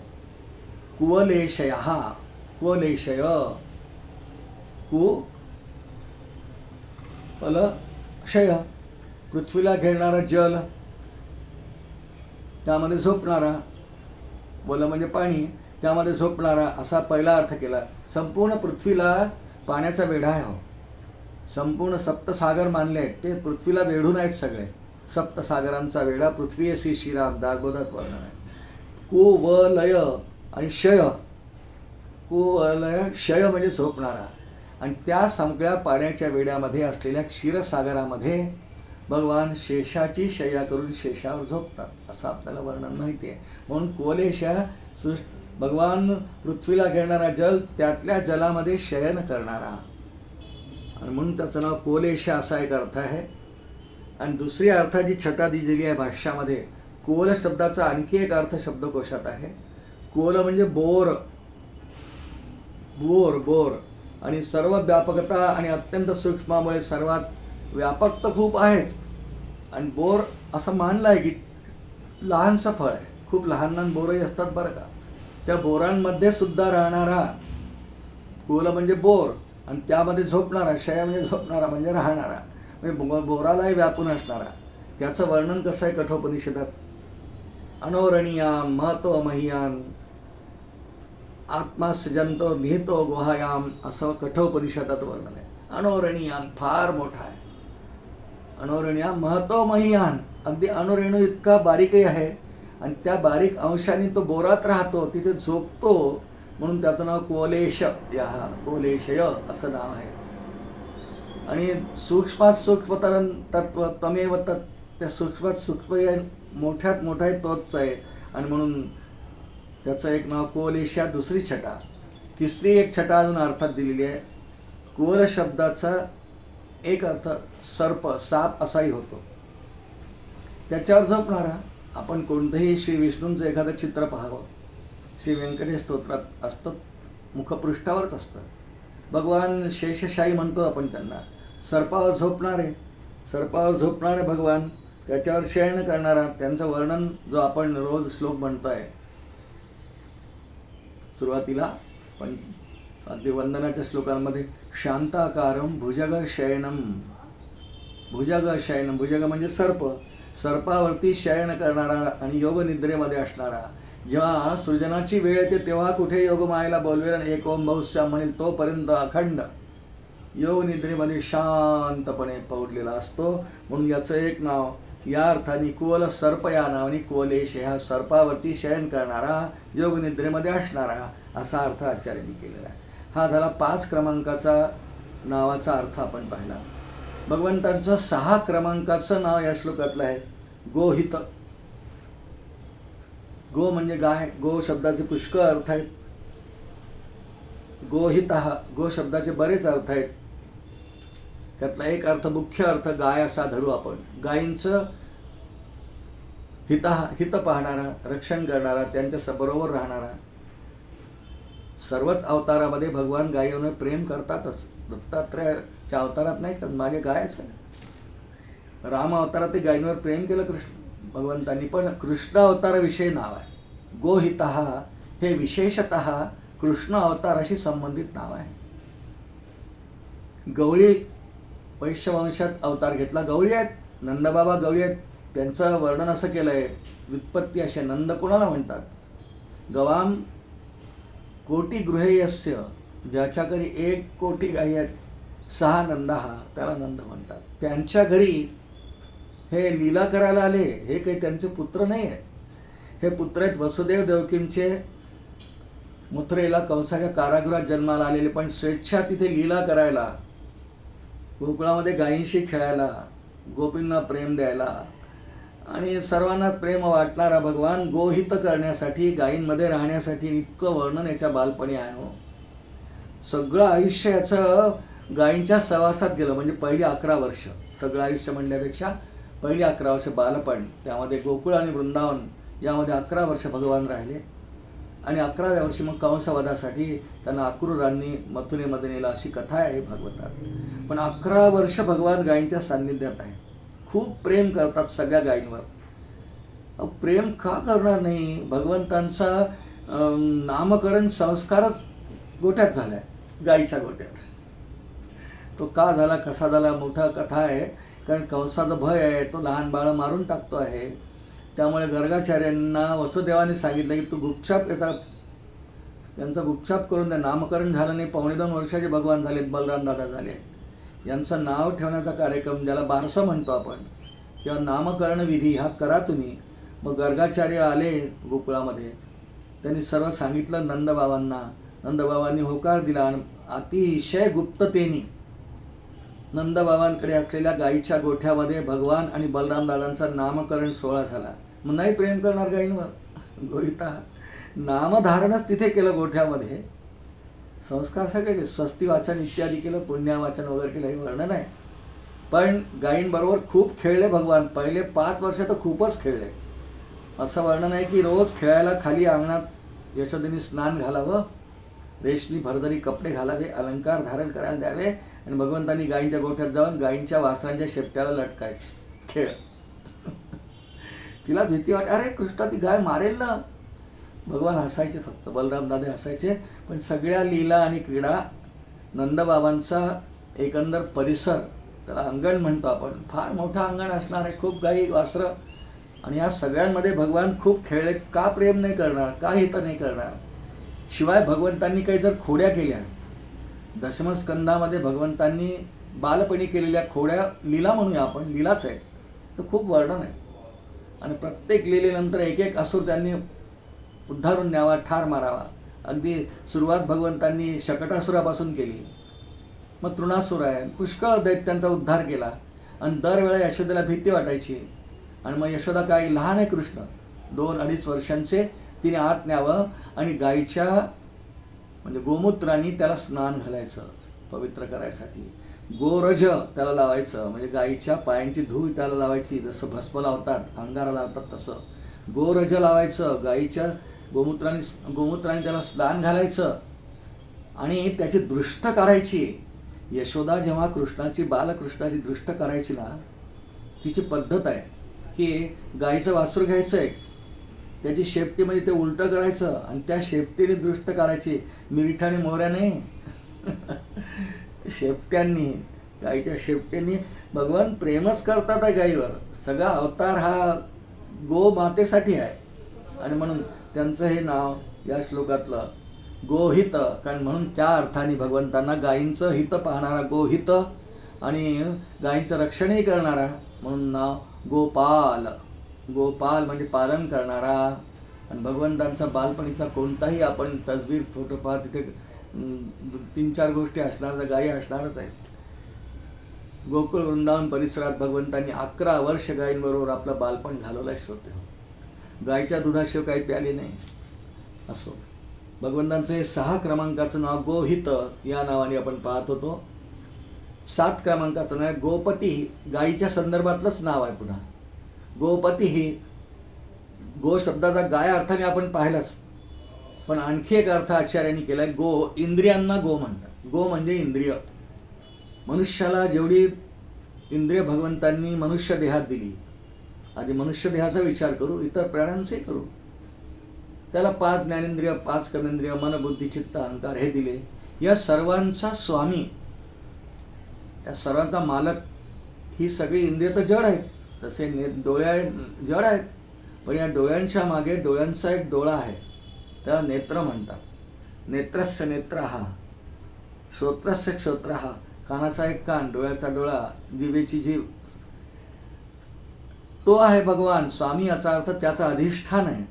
कुवलेशय. कुवलेशय, कुवलशय, पृथ्वीला घेणारा जल, त्यामध्ये झोपणारा, वल म्हणजे पाणी, त्यामध्ये झोपणारा असा पहिला अर्थ केला. संपूर्ण पृथ्वीला पाण्याचा वेढा आहे. हो, संपूर्ण सप्तसागर मानले आहेत, ते पृथ्वीला वेढून आहेत सगळे. सप्तसागरांचा वेढा पृथ्वी अशी श्रीराम दासबोधात वर्णन आहे. कुवलय आणि शय, कुवलय शय म्हणजे झोपणारा. आणि त्या सगळ्या पाण्याच्या वेड्यामध्ये असलेल्या क्षीरसागरामध्ये भगवान शेषाची शय्या करून शेषावर झोपतात, असं आपल्याला वर्णन माहिती आहे. म्हणून कुवलेशा, भगवान पृथ्वीला घेणारा जल, त्यातल्या जलामध्ये शयन करणारा, आणि म्हणून त्याचं नाव कुवलेशा असा एक अर्थ आहे. आणि दुसरी अर्थाची छटा दिलेली आहे भाष्यामध्ये. कुवल शब्दाचा आणखी एक अर्थ शब्दकोशात आहे. कुवल म्हणजे बोर, बोर, बोर. आणि सर्व व्यापकता आणि अत्यंत सूक्ष्मामुळे सर्वात व्यापक तर खूप आहेच. आणि बोर असं मानलं आहे की लहानसं फळ आहे. खूप लहान लहान बोरही असतात बरं का. त्या बोरांमध्ये सुद्धा राहणारा कुवल म्हणजे बोर, आणि त्यामध्ये झोपणारा, शय म्हणजे झोपणारा म्हणजे राहणारा. म्हणजे बोरालाही व्यापून असणारा, त्याचं वर्णन कसं आहे कठोपनिषदात? अनोरणीयाम महतो मह्यान आत्मास्यजंतो निहितो गुहायाम, असं कठोपनिषदात वर्णन आहे. अनोरणीयान फार मोठा आहे. अनोरणीयाम महतो मह्यान, अगदी अणुरेणू इतका बारीकही आहे, आणि त्या बारीक अंशाने तो बोरात राहतो, तिथे झोपतो, म्हणून त्याचं नाव कोलेश या कोलेशय असं नाव आहे. आणि सूक्ष्मात सूक्ष्मतरं तत्व तमेव तत्, त्या सूक्ष्मात सूक्ष्म मोठ्यात मोठा तोच आहे, आणि म्हणून त्याचं एक नाव कोलेशा. दुसरी छटा, तिसरी एक छटा अजून अर्थात दिलेली आहे. कोल शब्दाचा एक अर्थ सर्प, साप असाही होतो. त्याच्यावर झोपणारा. आपण कोणतंही श्री विष्णूंचं एखादं चित्र पाहावं, श्री व्यंकटेश स्तोत्रात असतं, मुखपृष्ठावरच असतं. भगवान शेषशाही म्हणतो आपण त्यांना. सर्पावर झोपणारे भगवान, त्याच्यावर शयन करणारा, त्यांचं वर्णन जो आपण रोज श्लोक म्हणतोय सुरुवातीला, पण अगदी वंदनाच्या श्लोकांमध्ये शांताकारम भुजग शयनम, भुजग म्हणजे सर्प, सर्पावरती शयन करणारा आणि योगनिद्रेमध्ये असणारा. जेव्हा सृजनाची वेळ येते तेव्हा कुठे योगमायेला बोलवेल, एक ओम बहुश्या म्हणेल, तोपर्यंत अखंड योगनिद्रेमध्ये शांतपणे पडलेला असतो. म्हणून याचं एक नाव या अर्थाने कोल सर्प या नावाने कोलेश, ह्या सर्पावरती शयन करणारा, योगनिद्रेमध्ये असणारा, असा अर्थ आचार्यांनी केलेला आहे. हा झाला 5 क्रमांकाचा नावाचा अर्थ आपण पाहिला. भगवंतांचं 6 क्रमांकाचं नाव या श्लोकातलं आहे गोहित. गो म्हणजे गाय, गो शब्दाचे पुष्कळ अर्थ आहेत. गोहित, गो शब्दाचे बरेच अर्थ आहेत. त्यातला एक अर्थ, मुख्य अर्थ गाय असा धरू आपण. गायींचं हित पाहणारा, रक्षण करणारा, त्यांच्या बरोबर राहणारा. सर्वच अवतारामध्ये भगवान गायीवर प्रेम करतातच. दत्तात्रयाच्या अवतारात नाही, कारण मागे गायच आहे. राम अवतारात गायींवर प्रेम केलं भगवंतांनी, पण कृष्ण अवताराविषयी नाव आहे. गोहित हे विशेषतः कृष्ण अवताराशी संबंधित नाव आहे. गवळी वैश्यवंशात अवतार घेतला. गवळी आहेत, नंदबाबा गवळी आहेत. त्यांचं वर्णन असं केलं आहे, व्युत्पत्ती असे. नंद कोणाला म्हणतात? गवाम कोटी गृहेयस्य, ज्याच्या घरी 1 कोटी गायी आहेत, 6 नंदा, त्याला नंद म्हणतात. त्यांच्या घरी हे लीला करायला आले. हे काही त्यांचे पुत्र नाही आहेत, हे पुत्र आहेत वसुदेव देवकींचे. मथुरेला कंसाच्या कारागृहात जन्माला आलेले, पण स्वेच्छा तिथे लीला करायला, गोकुळामध्ये गायींशी खेळायला, गोपींना प्रेम द्यायला आणि सर्वांनाच प्रेम वाटणारा भगवान गोहित करण्यासाठी, गायींमध्ये राहण्यासाठी इतकं वर्णन याच्या बालपणी आहे. हो, सगळं आयुष्य याचं गायींच्या सहवासात गेलं. म्हणजे पहिली 11 वर्ष, सगळं आयुष्य म्हणल्यापेक्षा पहिली 11 वर्ष बालपण, त्यामध्ये गोकुळ आणि वृंदावन यामध्ये 11 वर्ष भगवान राहिले. आणि 11व्या वर्षी मग कंसवधासाठी त्यांना अक्रूरांनी मथुरेमध्ये नेलं, अशी कथा आहे भागवतात. पण 11 वर्ष भगवान गायींच्या सान्निध्यात आहे. खूप प्रेम करतात सगळ्या गायींवर. प्रेम का करणार नाही? भगवंतांचा नामकरण संस्कारच गोठ्यात झाला आहे, गायीच्या गोठ्यात. तो का झाला, कसा झाला, मोठा कथा आहे. कारण कंसाचा भय आहे, तो लहान बाळं मारून टाकतो आहे. त्यामुळे गर्गाचार्यांना वसुदेवाने सांगितलं की तू गुपचाप यांचा गुपचाप करून द्या. नामकरण झालं नाही. 2.25 वर्षाचे भगवान झालेत, बलराम दादा झाले. यांचं नाव ठेवण्याचा कार्यक्रम, ज्याला बारसं म्हणतो आपण, किंवा नामकरण विधी हा करा तुम्ही. मग गर्गाचार्य आले गोकुळामध्ये, त्यांनी सर्व सांगितलं नंदबाबांना. नंदबाबांनी होकार दिला आणि अतिशय गुप्ततेने नंदबाबांकडे असलेल्या गायीच्या गोठ्यामध्ये भगवान आणि बलराम दादांचा नामकरण सोहळा झाला. मग नाही प्रेम करणार गायींवर? गोहिता नामधारणच तिथे केलं गोठ्यामध्ये. संस्कार सगळे स्वस्ती वाचन इत्यादी केलं, पुण्यावाचन वगैरे केलं, हे वर्णन आहे. पण गायींबरोबर खूप खेळले भगवान. पहिले 5 वर्ष तर खूपच खेळले. असं वर्णन आहे की रोज खेळायला खाली अंगणात यशोदेने स्नान घालावं, रेशमी भरदरी कपडे घालावे, अलंकार धारण करायला द्यावे, आणि भगवंतांनी गायींच्या गोठ्यात जाऊन गायींच्या वासरांच्या शेपट्याला लटकायचं. खेळ. तिला भीती वाटे, अरे कृष्णा ती गाय मारेल ना. भगवान हसायचे, फक्त बलराम दादा हसायचे. पण सगळ्या लीला आणि क्रीडा, नंदबाबांचा एकंदर परिसर त्याला अंगण म्हणतो आपण. फार मोठं अंगण असणार आहे, खूप गाई वासरं, आणि या सगळ्यांमध्ये भगवान खूप खेळले. का प्रेम नाही करणार, का हित नाही करणार? शिवाय भगवंतांनी काही जर खोड्या केल्या, दशमस्कंदामध्ये भगवंतांनी बालपणी केलेल्या खोड्या, लीला म्हणूया आपण, लीलाच आहे, तर खूप वर्णन आहे. आणि प्रत्येक लीलेनंतर एक एक असुर त्यांनी उद्धारून न्यावा, ठार मारावा. अगदी सुरुवात भगवंतांनी शकटासुरापासून केली, मग तृणासुर आहे, पुष्कळ दैत्यांचा उद्धार केला. आणि दरवेळा यशोदेला भीती वाटायची. आणि मग यशोदा काय, लहान आहे कृष्ण, 2-2.5 वर्षांचे, तिने आत न्यावं आणि गायीच्या म्हणजे गोमूत्राने त्याला स्नान घालायचं पवित्र करायसाठी. गोरज त्याला लावायचं, म्हणजे गायीच्या पायांची धूळ त्याला लावायची, जसं भस्म लावतात, अंगारा लावतात तसं गोरज लावायचं. गायीच्या गोमूत्राने त्याला स्नान घालायचं आणि त्याची दृष्ट काढायची. यशोदा जेव्हा बालकृष्णाची दृष्ट करायची ना, तिची पद्धत आहे की गायीचं वासरू घ्यायचं आहे, त्याची शेपटी म्हणजे ते उलटं करायचं आणि त्या शेपटीने दृष्ट काढायची. मिरिठाने मोऱ्याने शेपट्यांनी, गायीच्या शेपट्यांनी भगवान प्रेमच करतात आहे गायीवर. सगळा अवतार हा गो मातेसाठी आहे. आणि म्हणून त्यांचं हे नाव या श्लोकातलं गोहित, कारण म्हणून त्या अर्थाने भगवंतांना गायींचं हित पाहणारा गोहित आणि गायींचं रक्षणही करणारा म्हणून नाव गोपाल. गोपाल म्हणजे पालन करणारा. आणि भगवंतांचा बालपणीचा कोणताही आपण तस्वीर फोटो पहा, तिथे 3-4 गोष्टी असणार, तर गायी असणारच आहेत. गोकुळ वृंदावन परिसरात भगवंतांनी 11 वर्ष गायींबरोबर आपलं बालपण घालवलंच होतं. गायीच्या दुधाशिवाय काही प्याले नाही. असो, भगवंतांचं हे 6 क्रमांकाचं नाव गोहित या नावाने आपण पाहत होतो. 7 क्रमांकाचं नाव गोपती, गायीच्या संदर्भातलंच नाव आहे. पुन्हा गोपती ही गो शब्दाचा गाय अर्थाने आपण पाहिलाच, पण आणखी एक अर्थ आचार्यांनी केला आहे. गो, इंद्रियांना गो म्हणतात. गो म्हणजे इंद्रिय. मनुष्याला जेवढी इंद्रिय भगवंतांनी मनुष्य देहात दिली, आधी मनुष्य देहाचा विचार करू, इतर प्राण्यांचाही करू. त्याला 5 ज्ञानेंद्रिय, 5 कर्मेंद्रिय, मन, बुद्धी, चित्त, अहंकार हे दिले. या सर्वांचा स्वामी, या सर्वांचा मालक ही सगळी इंद्रिय तर जड आहेत. तसे डोळे जड आहेत, पण या डोळ्यांच्या मागे डोळ्यांचा एक डोळा आहे, त्याला नेत्र म्हणतात. नेत्रस्य नेत्रः, श्रोत्रस्य श्रोत्रः, कानाचा एक कान, डोळ्याचा डोळा, जिभेची जीभ, तो आहे भगवान. स्वामी याचा अर्थ त्याचा अधिष्ठान आहे.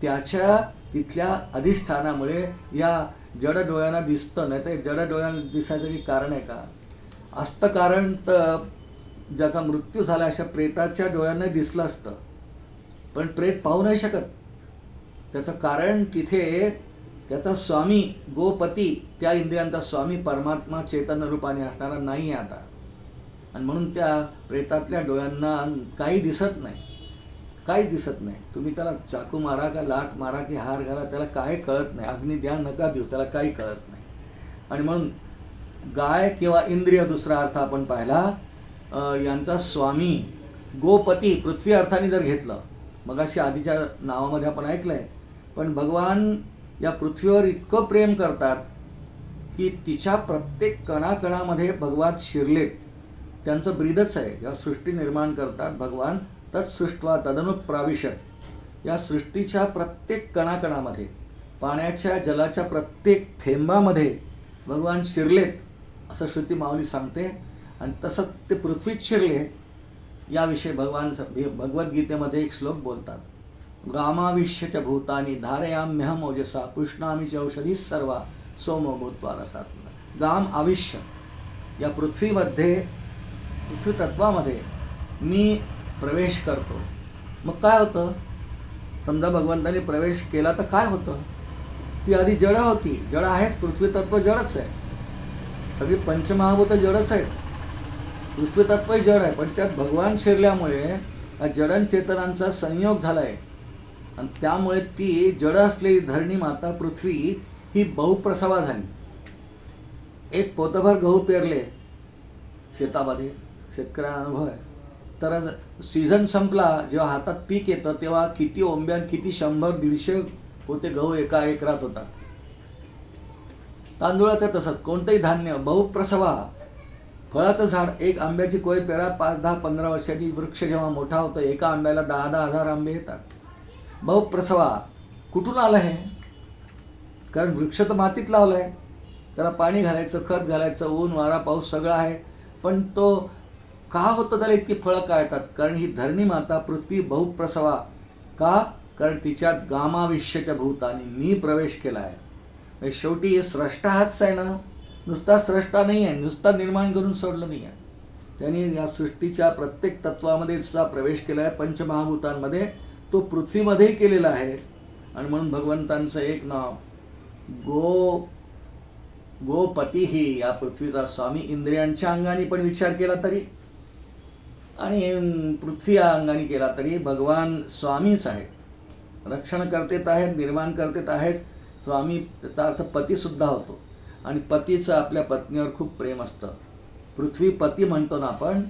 त्याच्या तिथल्या अधिष्ठानामुळे या जड डोळ्यांना दिसतं. नाही तर जड डोळ्यांना दिसायचं की कारण आहे का? असतं कारण, तर ज्याचा मृत्यू झाला अशा प्रेताच्या डोळ्यांना दिसलं असतं, पण प्रेत पाहू नाही शकत. त्याचं कारण तिथे त्याचा स्वामी गोपती, त्या इंद्रियांचा स्वामी परमात्मा चैतन्य रूपाने असणारा नाही आहे आता. आणि म्हणून त्या प्रेतातल्या डोळ्यांना काही दिसत नाही, काहीच दिसत नाही. तुम्ही त्याला चाकू मारा का लाट मारा की हार घाला, त्याला काय कळत नाही. अग्नी द्या नका देऊ, त्याला काही कळत नाही. आणि म्हणून गाय किंवा इंद्रिय, दुसरा अर्थ आपण पाहिला, यांचा स्वामी गोपती पृथ्वी अर्थाने जर घेतलं, मग अशी आधीच्या नावामध्ये आपण ऐकलं आहे. पण भगवान या पृथ्वीवर इतकं प्रेम करतात की तिच्या प्रत्येक कणाकणामध्ये भगवान शिरलेत. त्यांचं ब्रीदच आहे. जेव्हा सृष्टी निर्माण करतात भगवान, तत्सृष्ट्वा तदनुप्राविशत, या सृष्टीच्या प्रत्येक कणाकणामध्ये, पाण्याच्या जलाच्या प्रत्येक थेंबामध्ये भगवान शिरलेत असं श्रुती माऊली सांगते. आणि तसं ते पृथ्वीत शिरले याविषयी भगवान भगवद्गीतेमध्ये एक श्लोक बोलतात. गामाविश्यच भूतानी धारयाम्यहम ओजसा पुष्णामी च औषधी सर्वा सोमो भूत्वा रसात्मना. गाम आविष्य, या पृथ्वीमध्ये, पृथ्वी तत्वामध्ये मी प्रवेश करतो. मग काय होतं? समजा भगवंतांनी प्रवेश केला तर काय होतं? ती आधी जड होती, जड आहेच, पृथ्वी तत्व जडच आहे, सगळी पंचमहाभूत जडच आहेत, पृथ्वी तत्व जड आहे. पण त्यात भगवान शिरल्यामुळे या जडन चेतनांचा संयोग झाला आहे आणि त्यामुळे ती जड असलेली धरणी माता पृथ्वी ही बहुप्रसवा झाली. एक पोतभर गहू पेरले शेतामध्ये, शेतकऱ्यांना अनुभव आहे, तर सीझन संपला, जेव्हा हातात पीक येतं तेव्हा किती ओंब्यान, किती 100-150 पोते गहू एका एकरात होतात. तांदूळाचं तसंच, कोणतंही धान्य बहुप्रसवा, फळाचं झाड, एक आंब्याची कोय पेरा, 5, 10, 15 वर्षांनी वृक्ष जेव्हा मोठा होतो, एका आंब्याला 10-10 हजार आंबे येतात. बहुप्रसवा. कुठून आलं हे? कारण वृक्ष तर मातीत लावलं आहे, त्याला पाणी घालायचं, खत घालायचं, ऊन वारा पाऊस सगळं आहे, पण तो का होतं, त्याला इतकी फळं का येतात? कारण ही धरणी माता पृथ्वी बहुप्रसवा. का? कारण तिच्यात गामाविश्यच्या भूतानी मी प्रवेश केला आहे. शेवटी हे स्रष्टा हाच आहे ना, नुसता स्रष्टा नाही आहे, नुसता निर्माण करून सोडलं नाही आहे. त्यांनी या सृष्टीच्या प्रत्येक तत्वामध्ये तिचा प्रवेश केला आहे. पंचमहाभूतांमध्ये तो पृथ्वीमध्येही केलेला आहे. आणि म्हणून भगवंतांचं एक नाव गोपती ही, या पृथ्वीचा स्वामी. इंद्रियांच्या अंगाने पण विचार केला तरी आणि पृथ्वी या अंगाने केला तरी भगवान स्वामीच आहे. रक्षण करतेत आहेत, निर्माण करतेत आहेत. स्वामी त्याचा अर्थ पतीसुद्धा होतो. आणि पतीचं आपल्या पत्नीवर खूप प्रेम असतं. पृथ्वी पती म्हणतो ना आपण,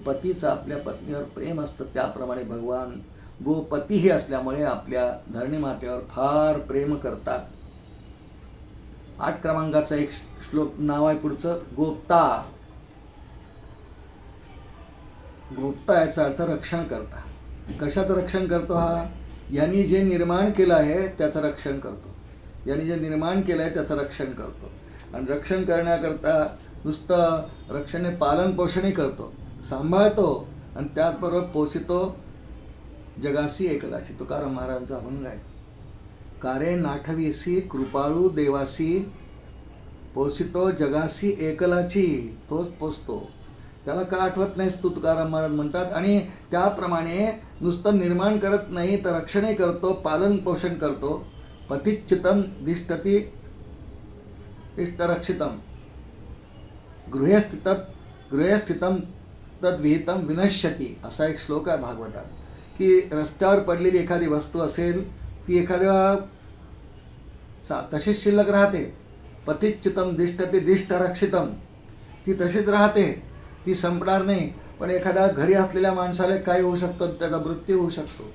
पतीचं आपल्या पत्नीवर प्रेम असतं. त्याप्रमाणे भगवान गोपतीही असल्यामुळे आपल्या धरणी मातेवर फार प्रेम करतात. 8 क्रमांकाचा एक श्लोक नाव आहे पुढचं, गोप्ता. गोप्ता याचा अर्थ रक्षण करता. कशाचं रक्षण करतो हा? यांनी जे निर्माण केलं आहे त्याचं रक्षण करतो. यांनी जे निर्माण केलं आहे त्याचं रक्षण करतो. आणि रक्षण करण्याकरता नुसतं रक्षणे पालन पोषणही करतो, सांभाळतो आणि त्याचबरोबर पोषितो जगासी एकलाची. तुकाराम महाराजांचा अभंग आहे, कारे नाठवीसी कृपाळू देवासी, पोषितो जगासी एकलाची. तोच पोचतो. त्याला का आठवत नाहीस तू, तुकाराम महाराज म्हणतात. आणि त्याप्रमाणे नुसतं निर्माण करत नाही तर रक्षणही करतो, पालन पोषण करतो. पतिच्युतम दिष्टती इष्टरक्षितम, गृहे स्थितम तद्विहितम विनश्यती, असा एक श्लोक आहे भागवतात. की रस्त्यावर पडलेली एखादी वस्तू असेल, ती एखाद्या तशीच शिल्लक राहते. पतिच्युतम दिष्टती दिष्टरक्षितम, ती तशीच राहते, ती संपणार नाही. पण एखाद्या घरी असलेल्या माणसाला काय होऊ शकतं, त्याचा मृत्यू होऊ शकतो.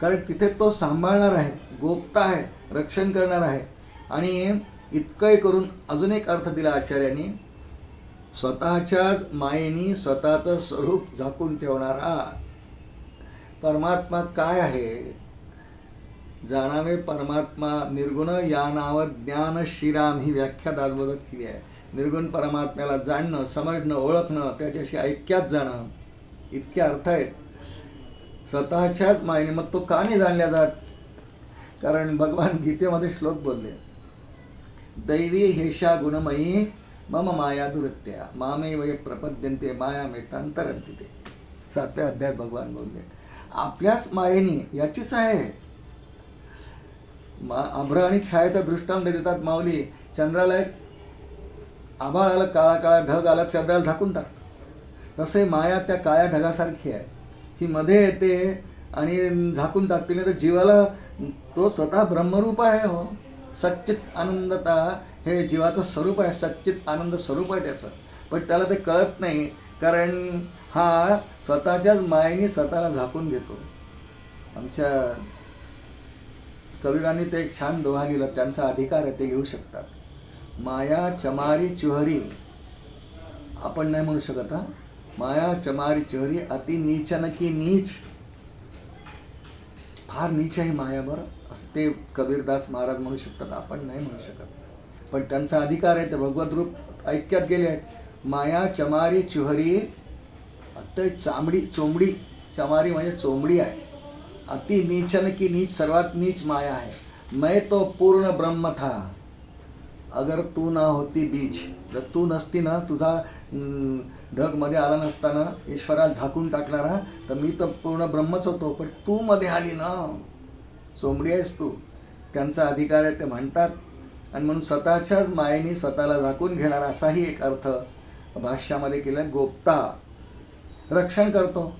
कारण तिथे तो सांभाळणार आहे, गोप्ता आहे, रक्षण करणार आहे. आणि इतकंही करून अजून एक अर्थ दिला आचार्यांनी, स्वतःच्याच मायेनी स्वतःचं स्वरूप झाकून ठेवणारा. परमात्मा काय आहे? जाणावे परमात्मा निर्गुण, या नाव ज्ञान श्रीराम, ही व्याख्या दासबोधक केली आहे. निर्गुण परमात्म्याला जाणणं, समजणं, ओळखणं, त्याच्याशी ऐक्यात जाणं, इतके अर्थ आहेत. स्वतःच्याच मायेने. मग तो का नाही जाणल्या जात? कारण भगवान गीतेमध्ये श्लोक बोलले, दैवी हेषा गुणमयी मम माया दुरत्या, मामे वय प्रपद्यंते माया मेतांतरंती. ते 7व्या अध्यायात भगवान बोलले, आपल्याच मायेनी, याचीच आहे. आभ्र आणि छायेचा दृष्टांत देतात माऊली. चंद्राला आभाळ आलं, काळा काळा ढग आला, चंद्राला झाकून टाक. तसे माया त्या काळ्या ढगासारखी आहे. ही मध्ये येते आणि झाकून टाकते. नाही तर जीवाला, तो स्वतः ब्रह्मरूप आहे. हो, सच्चित आनंदता हे जीवाचं स्वरूप आहे, सच्चित आनंद स्वरूप आहे त्याचं. पण त्याला ते कळत नाही, कारण हा स्वतःच्याच मायेने स्वतःला झाकून घेतो. आमच्या कबीरांनी ते एक छान दोहा लिहिला, त्यांचा अधिकार आहे, ते लिहू शकतात. माया चमारी चुहरी, आपण नाही म्हणू शकत हा. माया चमारी चुहरी, अति नीचन की नीच. फार नीच आहे माया, बरं, असं ते कबीरदास महाराज म्हणू शकतात, आपण नाही म्हणू शकत. पण त्यांचा अधिकार आहे, ते भगवत रूप ऐक्यात गेले आहेत. माया चमारी चुहरी, अति चामडी चोंबडी, चमारी म्हणजे चोंबडी आहे. अति नीचन की नीच, सर्वात नीच माया आहे. मैं तो पूर्ण ब्रह्म था अगर तू ना होती बीज. जर तू नसती ना, तुझा ढगमध्ये आला नसताना, ईश्वराला झाकून टाकणारा, तर मी तर पूर्ण ब्रह्मच होतो. पण तू मध्ये आली ना, चोंबडी आहेस तू. त्यांचा अधिकार आहे, ते म्हणतात. आणि म्हणून स्वतःच्याच मायेने स्वतःला झाकून घेणारा, असाही एक अर्थ भाष्यामध्ये केला. गोप्ता, रक्षण करतो.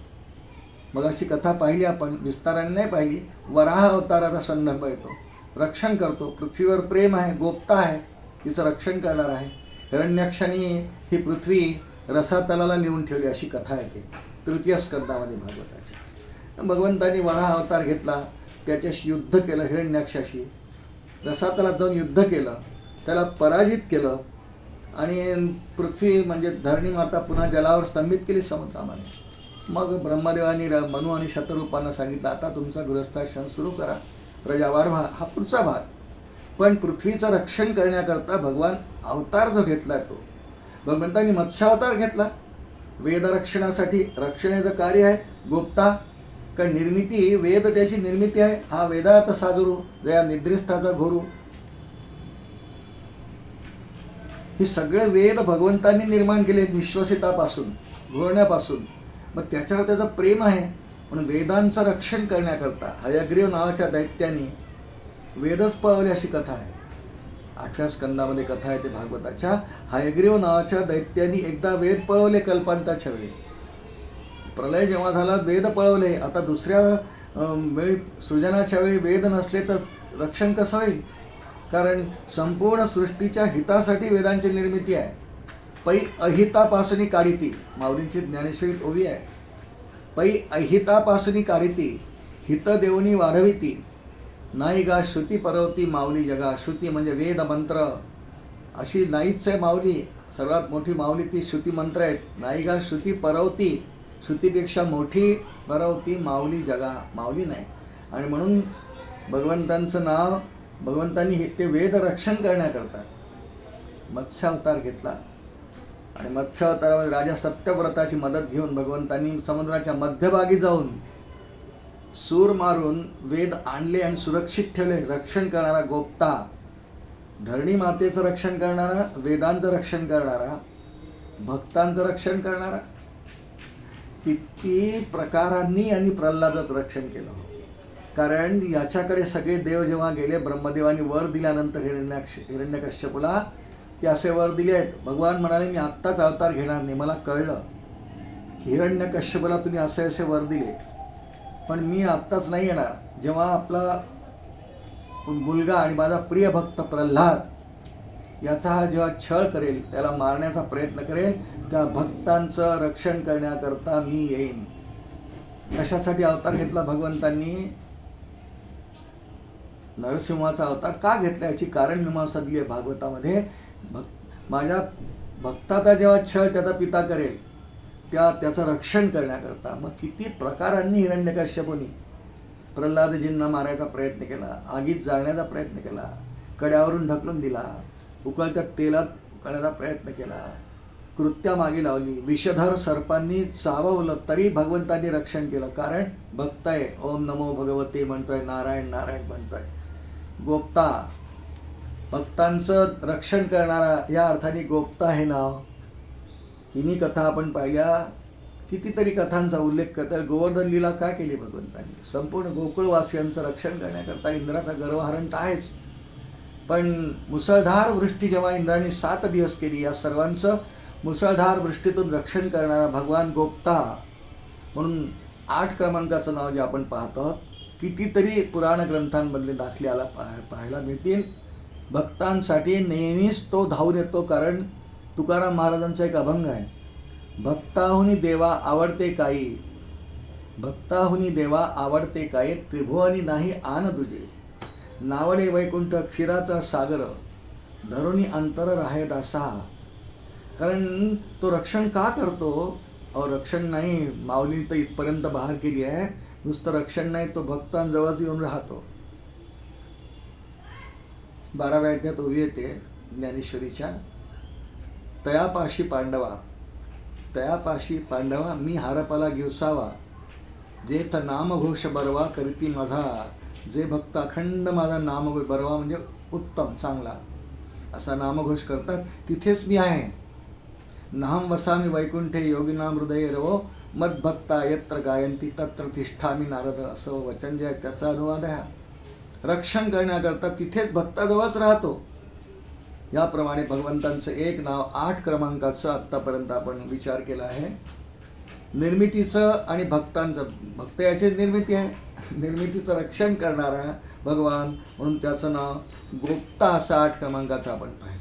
मग अशी कथा पाहिली आपण, विस्ताराने नाही पाहिली. वराह अवताराचा संदर्भ येतो. रक्षण करतो, पृथ्वीवर प्रेम आहे, गोप्ता आहे, तिचं रक्षण करणार आहे. हिरण्याक्षाने ही पृथ्वी रसातलाला नेऊन ठेवली, अशी कथा येते 3य स्कंदामध्ये भागवताची. भगवंतांनी वराह अवतार घेतला, त्याच्याशी युद्ध केलं, हिरण्याक्षाशी रसातलात जाऊन युद्ध केलं, त्याला पराजित केलं. आणि पृथ्वी म्हणजे धरणी माता पुन्हा जलावर स्तंभित केली समुद्रामध्ये. मग ब्रह्मदेवानी मनु आणि शतरूपांना सांगितलं, आता तुमचा गृहस्थाश्रम सुरू करा, प्रजा वाढवा. हा पुढचा भाग. पण पृथ्वीचं रक्षण करण्याकरता भगवान अवतार जो घेतला तो भगवंतांनी मत्स्यावतार घेतला. वेदरक्षणासाठी. रक्षणाचं कार्य आहे गोप्ता. कारण निर्मिती, वेद त्याची निर्मिती आहे. हा वेदार्थ सागरू जया निद्रिस्थाचा घोरू. हे सगळे वेद भगवंतांनी निर्माण केले निश्वसितापासून, घोरण्यापासून. मग त्याच्यावर त्याचं प्रेम आहे. म्हणून वेदांचं रक्षण करण्याकरता हयग्रीव नावाच्या दैत्याने वेदच पळवले अशी कथा आहे. 8व्या स्कंदामध्ये कथा आहे ते भागवताच्या. हयग्रीव नावाच्या दैत्याने एकदा वेद पळवले कल्पांताच्या वेळी. प्रलय जेव्हा झाला वेद पळवले. आता दुसऱ्या वेळी सृजनाच्या वेळी वेद नसले तर रक्षण कसं होईल? कारण संपूर्ण सृष्टीच्या हितासाठी वेदांची निर्मिती आहे. पै अहितापासून काढिती, माऊलींची ज्ञानेश्वरीत ओवी आहे. पै अहितापासून काढिती, हित देवनी वाढविती, नाही गा श्रुती परवती माऊली जगा. श्रुती म्हणजे वेद मंत्र. अशी नाहीच आहे माऊली. सर्वात मोठी माऊली ती श्रुती मंत्र आहेत. नाही गा श्रुती परवती, श्रुतीपेक्षा मोठी परवती माऊली जगा. माऊली नाही. आणि म्हणून भगवंतांचं नाव, भगवंतांनी ते वेद रक्षण करण्याकरता मत्स्यावतार घेतला. आणि मत्स्यावतारामध्ये राजा सत्यव्रताची मदत घेऊन भगवंतांनी समुद्राच्या मध्यभागी जाऊन सूर मारून वेद आणले आणि सुरक्षित ठेवले. रक्षण करणारा गोप्ता, धरणी मातेचं रक्षण करणारा, वेदांचं रक्षण करणारा, भक्तांचं रक्षण करणारा. किती प्रकारांनी आणि प्रल्हादाचं रक्षण केलं. कारण याच्याकडे सगळे देव जेव्हा गेले, ब्रह्मदेवानी वर दिल्यानंतर हिरण्यकश्यपूला ते असे वर दिले आहेत. भगवान म्हणाले, मी आत्ताच अवतार घेणार नाही. मला कळलं हिरण्यकश्यपूला तुम्ही असे असे वर दिले, पण मी आत्ताच नाही येणार. जेव्हा आपला मुलगा आणि माझा प्रिय भक्त प्रल्हाद याचा हा जेव्हा छळ करेल, त्याला मारण्याचा प्रयत्न करेल, त्या भक्तांचं रक्षण करण्याकरता मी येईन. कशासाठी अवतार घेतला भगवंतांनी? नरसिंहाचा अवतार का घेतला याची कारण मीमांसा दिली आहे भागवतामध्ये. माझ्या भक्ताचा जेव्हा छळ त्याचा पिता करेल, त्याचं रक्षण करण्याकरता. मग किती प्रकारांनी हिरण्यकश्यपूनी प्रल्हादजींना मारायचा प्रयत्न केला, आगीत जाळण्याचा प्रयत्न केला, कड्यावरून ढकलून दिला, उकळत्या तेलात उकळण्याचा प्रयत्न केला, कृत्या मागे लावली, विषधर सर्पांनी चाववलं तरी भगवंतांनी रक्षण केलं. कारण भक्त आहे. ओम नमो भगवते म्हणतोय, नारायण नारायण म्हणतोय. गोप्ता, भक्तांचं रक्षण करणारा, या अर्थाने गोप्ता हे नाव. तिन्ही कथा आपण पाहिल्या. कितीतरी कथांचा उल्लेख करतात. गोवर्धन लीला काय केली भगवंतांनी? संपूर्ण गोकुळवासियांचं रक्षण करण्याकरता. इंद्राचा गर्वहरण तर आहेच, पण मुसळधार वृष्टी जेव्हा इंद्राने 7 दिवस केली, या सर्वांचं मुसळधार वृष्टीतून रक्षण करणारा भगवान गोप्ता म्हणून 8 क्रमांकाचं नाव जे आपण पाहतो, कितीतरी पुराण ग्रंथांमधले दाखले आला पाहायला मिळतील. भक्तांसाठी नेहमीच तो धावून येतो. कारण तुकाराम महाराजांचा एक अभंग आहे, भक्ताहुनी देवा आवडते काही, भक्ताहुनी देवा आवडते काही, त्रिभुवनी नाही आन तुझे, नावडे वैकुंठ क्षीराचा सागर, धरुणी अंतर राहे दासा. कारण तो रक्षण का करतो? रक्षण नाही, माऊली तर इथपर्यंत बाहेर केली आहे. नुसतं रक्षण नाही, तो भक्तांजवळच येऊन राहतो. 12व्या अध्यायात ओवी येते ज्ञानेश्वरीच्या, तयापाशी पांडवा, तयापाशी पांडवा मी हारपाला घेवसावा, जेथ नामघोष बरवा करीती माझा, जे भक्त अखंड माझा नामघोष, बरवा म्हणजे उत्तम चांगला असा नामघोष करतात, तिथेच मी आहे. नाम वसामी वैकुंठे योगिनाम हृदय रवो, मद्भक्ता यत्र गायंती तत्र तिष्ठामी नारद, असं वचन जे आहे त्याचा अनुवाद आहे. रक्षण करण्याकरता तिथेच भक्ताजवळच राहतो. याप्रमाणे भगवंतांचं एक नाव 8 क्रमांकाचं आत्तापर्यंत आपण विचार केला आहे. निर्मितीचं आणि भक्तांचं, भक्त याची निर्मिती आहे, निर्मितीचं रक्षण करणारा भगवान म्हणून त्याचं नाव गोप्ता असं 8 क्रमांकाचं आपण पाहिलं.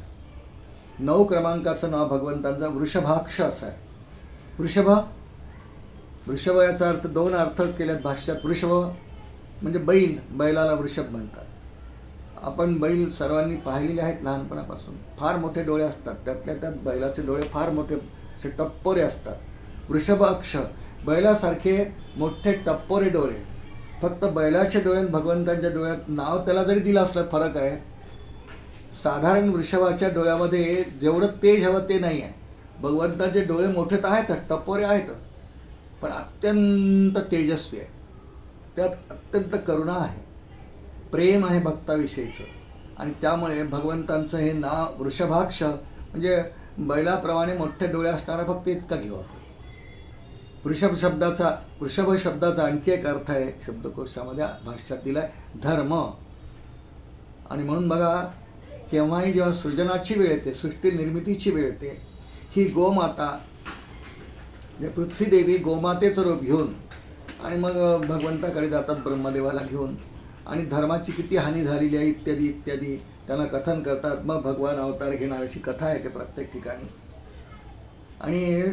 9 क्रमांकाचं नाव भगवंतांचं वृषभाक्ष असं आहे. वृषभ याचा अर्थ 2 अर्थ केल्यात भाष्यात. वृषभ म्हणजे बैल, बैलाला वृषभ म्हणतात. आपण बैल सर्वांनी पाहिलेले आहेत लहानपणापासून. फार मोठे डोळे असतात, त्यातल्या त्यात बैलाचे डोळे फार मोठे असे टप्पोरे असतात. वृषभ अक्ष, बैलासारखे मोठे टप्पोरे डोळे. फक्त बैलाच्या डोळ्यात भगवंतांच्या डोळ्यात नाव त्याला जरी दिलं असलं फरक आहे. साधारण वृषभाच्या डोळ्यामध्ये जेवढं तेज हवं ते नाही आहे. भगवंताचे डोळे मोठे तर आहेतच, टप्पोरे आहेतच, पण अत्यंत तेजस्वी आहे. त्यात अत्यंत करुणा आहे, प्रेम आहे भक्ताविषयीचं. आणि त्यामुळे भगवंतांचं हे नाव वृषभाक्ष म्हणजे बैलाप्रमाणे मोठे डोळे असणारा फक्त इतका घेऊ आपण. वृषभ शब्दाचा आणखी एक अर्थ आहे शब्दकोशामध्ये भाष्यात दिला आहे, धर्म. आणि म्हणून बघा, केव्हाही जेव्हा सृजनाची वेळ येते, सृष्टी निर्मितीची वेळ येते, ही गोमाता म्हणजे पृथ्वीदेवी गोमातेचं रूप घेऊन आणि मग भगवंताकडे जातात ब्रह्मदेवाला घेऊन, आणि धर्माची किती हानी झालेली आहे इत्यादी इत्यादी त्यांना कथन करतात. मग भगवान अवतार घेणार अशी कथा आहे ते प्रत्येक ठिकाणी. आणि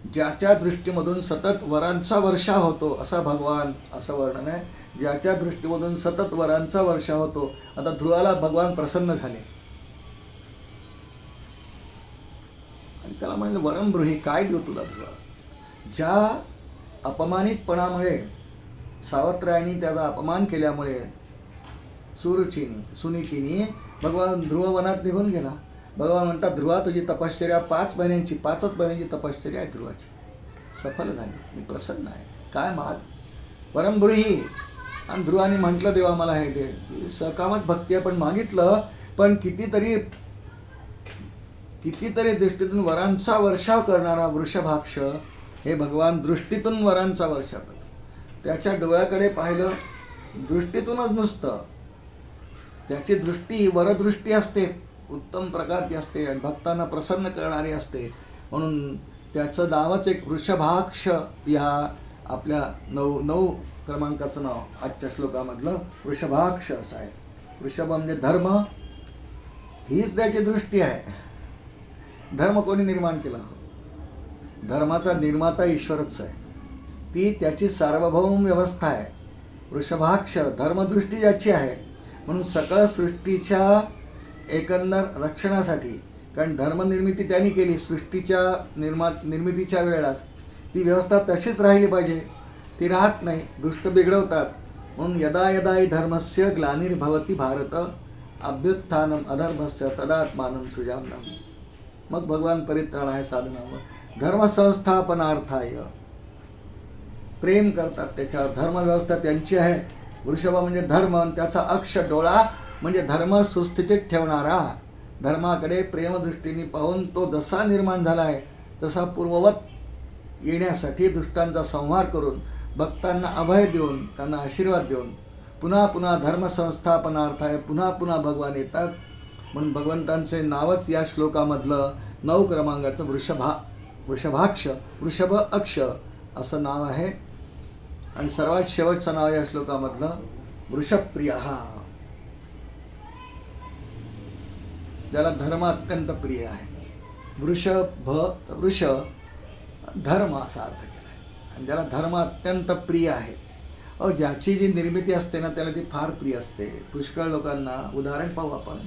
ज्याच्या दृष्टीमधून सतत वरांचा वर्षा होतो असा भगवान, असं वर्णन आहे, ज्याच्या दृष्टीमधून सतत वरांचा वर्षा होतो. आता ध्रुवाला भगवान प्रसन्न झाले आणि त्याला म्हणलं, वरम ब्रूहि, काय देऊ तुला ध्रुवा. ज्या अपमानितपणामुळे सावत्रायणी त्याचा अपमान केल्यामुळे सुनीतीने भगवान ध्रुव वनात निघून गेला. भगवान म्हणतात, ध्रुवा तुझी तपश्चर्या 5 महिन्यांची 5च महिन्यांची तपश्चर्या आहे ध्रुवाची, सफल झाली, मी प्रसन्न आहे, काय माग. वरम ब्रूहि. आणि ध्रुवाने म्हटलं, देवा मला हे दे. सकामच भक्ती आहे, पण मागितलं. पण कितीतरी दृष्टीतून वरांचा वर्षाव करणारा वृषभाक्ष हे भगवान दृष्टीतून वरांचा वर्षाव करतो. त्याच्या डोळ्याकडे पाहिलं, दृष्टीतूनच नुसतं, त्याची दृष्टी वरदृष्टी असते, उत्तम प्रकारची असते आणि भक्तांना प्रसन्न करणारी असते. म्हणून त्याचं नावच एक वृषभाक्ष, ह्या आपल्या 9 क्रमांकाचं नाव आजच्या श्लोकामधलं वृषभाक्ष असं आहे. वृषभ म्हणजे धर्म, हीच त्याची दृष्टी आहे. धर्म कोणी निर्माण केला? धर्माचा निर्माता ईश्वरच आहे, ती त्याची सार्वभौम व्यवस्था आहे. वृषभाक्ष धर्मदृष्टी ज्याची आहे, म्हणून सकळ सृष्टीच्या एकंदर रक्षणासाठी, कारण धर्मनिर्मिती त्यांनी केली सृष्टीच्या निर्मितीच्या वेळेलाच, ती व्यवस्था तशीच राहिली पाहिजे. ती राहत नाही, दुष्ट बिघडवतात. म्हणून यदा यदा हि धर्मस्य ग्लानिर्भवति भारत अभ्युत्थानम अधर्मस्य तदात्मानं सृजाम्यहम्. मग भगवान परित्राणाय साधनाम धर्मसंस्थापनार्थाय प्रेम करतात त्याच्यावर. धर्मव्यवस्था त्यांची आहे. वृषभ म्हणजे धर्म, त्याचा अक्ष डोळा म्हणजे धर्म सुस्थितीत ठेवणारा. धर्माकडे प्रेमदृष्टीने पाहून तो जसा निर्माण झाला आहे तसा पूर्ववत येण्यासाठी दुष्टांचा संहार करून, भक्तांना अभय देऊन, त्यांना आशीर्वाद देऊन पुन्हा पुन्हा धर्मसंस्थापनार्थाय पुन्हा पुन्हा भगवान येतात. म्हणून भगवंतांचे नावच या श्लोकामधलं 9 क्रमांकाचं वृषभाक्ष, वृषभ अक्ष असं नाव आहे. आणि सर्वात शेवटचं नाव या श्लोकामधलं वृषप्रिय, ज्याला धर्म अत्यंत प्रिय आहे. वृष धर्म असा अर्थ केला आहे. आणि ज्याला धर्म अत्यंत प्रिय आहे, ज्याची जी निर्मिती असते ना त्याला ती फार प्रिय असते. पुष्कळ लोकांना उदाहरण पाहू आपण.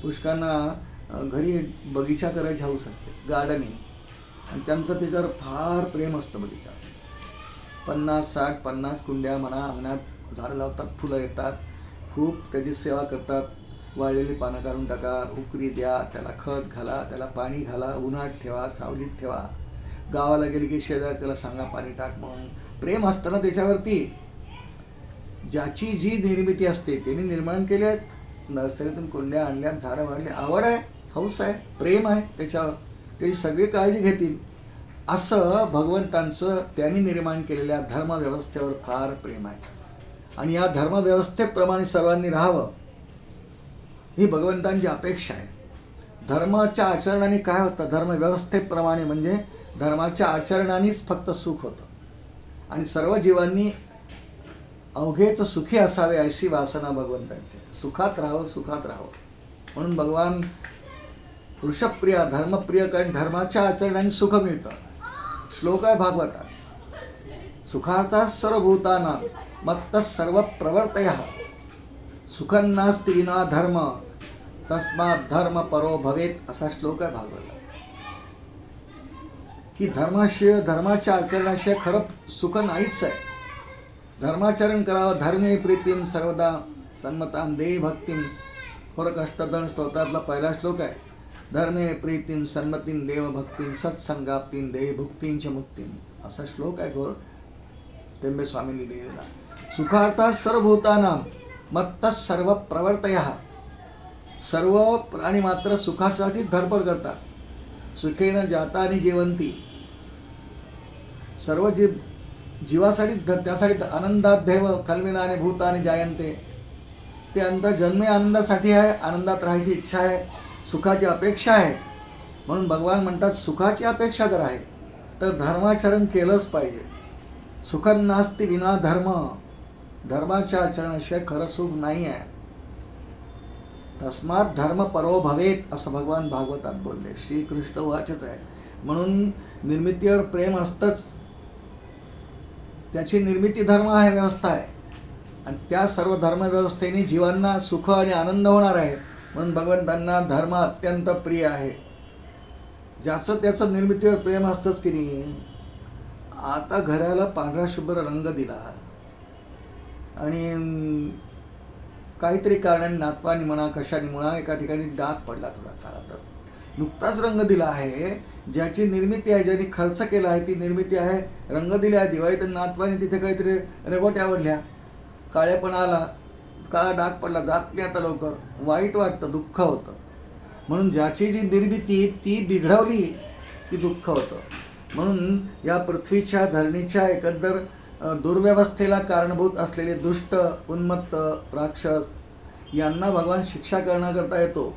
पुष्कळांना घरी बगीचा करायची हौस असते, गार्डनिंग, आणि त्यांचं त्याच्यावर फार प्रेम असतं. बगीचा 50-60-50 कुंड्या म्हणा अंगणात झाडं लावतात, फुलं येतात, खूप त्याची सेवा करतात. वाळलेली पानं काढून टाका, उकरी द्या, त्याला खत घाला, त्याला पाणी घाला, उन्हात ठेवा, सावलीत ठेवा. गावाला गेली की शेजारी त्याला सांगा पाणी टाक म्हणून. प्रेम असतं ना त्याच्यावरती. ज्याची जी निर्मिती असते त्यांनी निर्माण केले आहेत, नर्सरीतून कुंड्या आणल्यात, झाडं वाढले, आवड आहे, हौस आहे, प्रेम आहे त्याच्यावर, त्याची सगळी काळजी घेतील. असं भगवंतांचं त्यांनी निर्माण केलेल्या धर्मव्यवस्थेवर फार प्रेम आहे. आणि या धर्मव्यवस्थेप्रमाणे सर्वांनी राहावं ही भगवंतांची अपेक्षा आहे. धर्माच्या आचरणाने काय होतं? धर्मव्यवस्थेप्रमाणे म्हणजे धर्माच्या आचरणानेच फक्त सुख होतं. आणि सर्व जीवांनी अवघेच सुखी असावे अशी वासना भगवंतांची. सुखात राहावं, सुखात राहावं म्हणून भगवान वृषप्रिय, धर्मप्रिय, कारण धर्माच्या आचरणाने सुख मिळतं. श्लोक आहे भागवतात, सुखार्थाः सर्वभूतानां मत्तः सर्व प्रवर्तयः सुखं नास्ति विना धर्म तस्मात् धर्म परो भवेत असा श्लोक आहे भागवत. की धर्माशिवाय धर्माच्या आचरणाशिवाय खरं सुख नाहीच आहे. धर्माचरण करावं. धर्मे प्रीतीम सर्वदा सन्मतां देह भक्तीम. खोरक अष्टदन स्तोत्रातला पहिला श्लोक आहे. धर्मे प्रीतीम सन्मतीं देव भक्तीम सत्संगाप्तीम देह भुक्तींच मुक्तीम असा श्लोक आहे घोर तेंबे स्वामींनी लिहिलेला. सुखार्थात सर्वभूतानां मत्तः सर्व प्रवर्तयः. सर्व प्राणी मात्र सुखासाठी धडपड करतात. सुखेन जाता आणि जीवंती. सर्व जीवासाठी त्यासाठी आनंदात देव कल्मिनाने भूताने जायंते. ते अंतर जन्मे आनंदासाठी आहे. आनंदात राहायची इच्छा आहे. सुखाची अपेक्षा आहे. म्हणून भगवान म्हणतात सुखाची अपेक्षा जर आहे तर धर्माचरण केलंच पाहिजे. सुखं नास्ति विना धर्म. धर्माच्या आचरणाशिवाय खरं सुख नाही आहे. तस्मात धर्म परो भवेत असं भगवान भागवतात बोलले. श्रीकृष्ण वाचच आहे. म्हणून निर्मितीवर प्रेम असतंच. त्याची निर्मिती धर्म आहे, व्यवस्था आहे. आणि त्या सर्व धर्मव्यवस्थेने जीवांना सुख आणि आनंद होणार आहे. म्हणून भगवंतांना धर्म अत्यंत प्रिय आहे. ज्याचं त्याचं निर्मितीवर प्रेम असतंच की नाही. आता घराला पांढरा शुभ्र रंग दिला आणि काहीतरी कारणाने नातवानी म्हणा कशाने म्हणा एका ठिकाणी डाग पडला थोडा काळात. नुकताच रंग दिला आहे. ज्याची निर्मिती आहे, ज्यांनी खर्च केला आहे ती निर्मिती आहे. रंग दिले आहे. दिवाळीत नातवानी तिथे काहीतरी रेगोट्या आवडल्या, काळेपणा आला, काळा डाग पडला, जात नाही आता लवकर. वाईट वाटतं, दुःख होतं. म्हणून ज्याची जी निर्मिती ती बिघडवली की दुःख होतं. म्हणून या पृथ्वीच्या धरणीच्या एकंदर दुर्व्यवस्थेला कारणभूत असलेले दुष्ट उन्मत्त राक्षस यांना भगवान शिक्षा करण्याकरता येतो.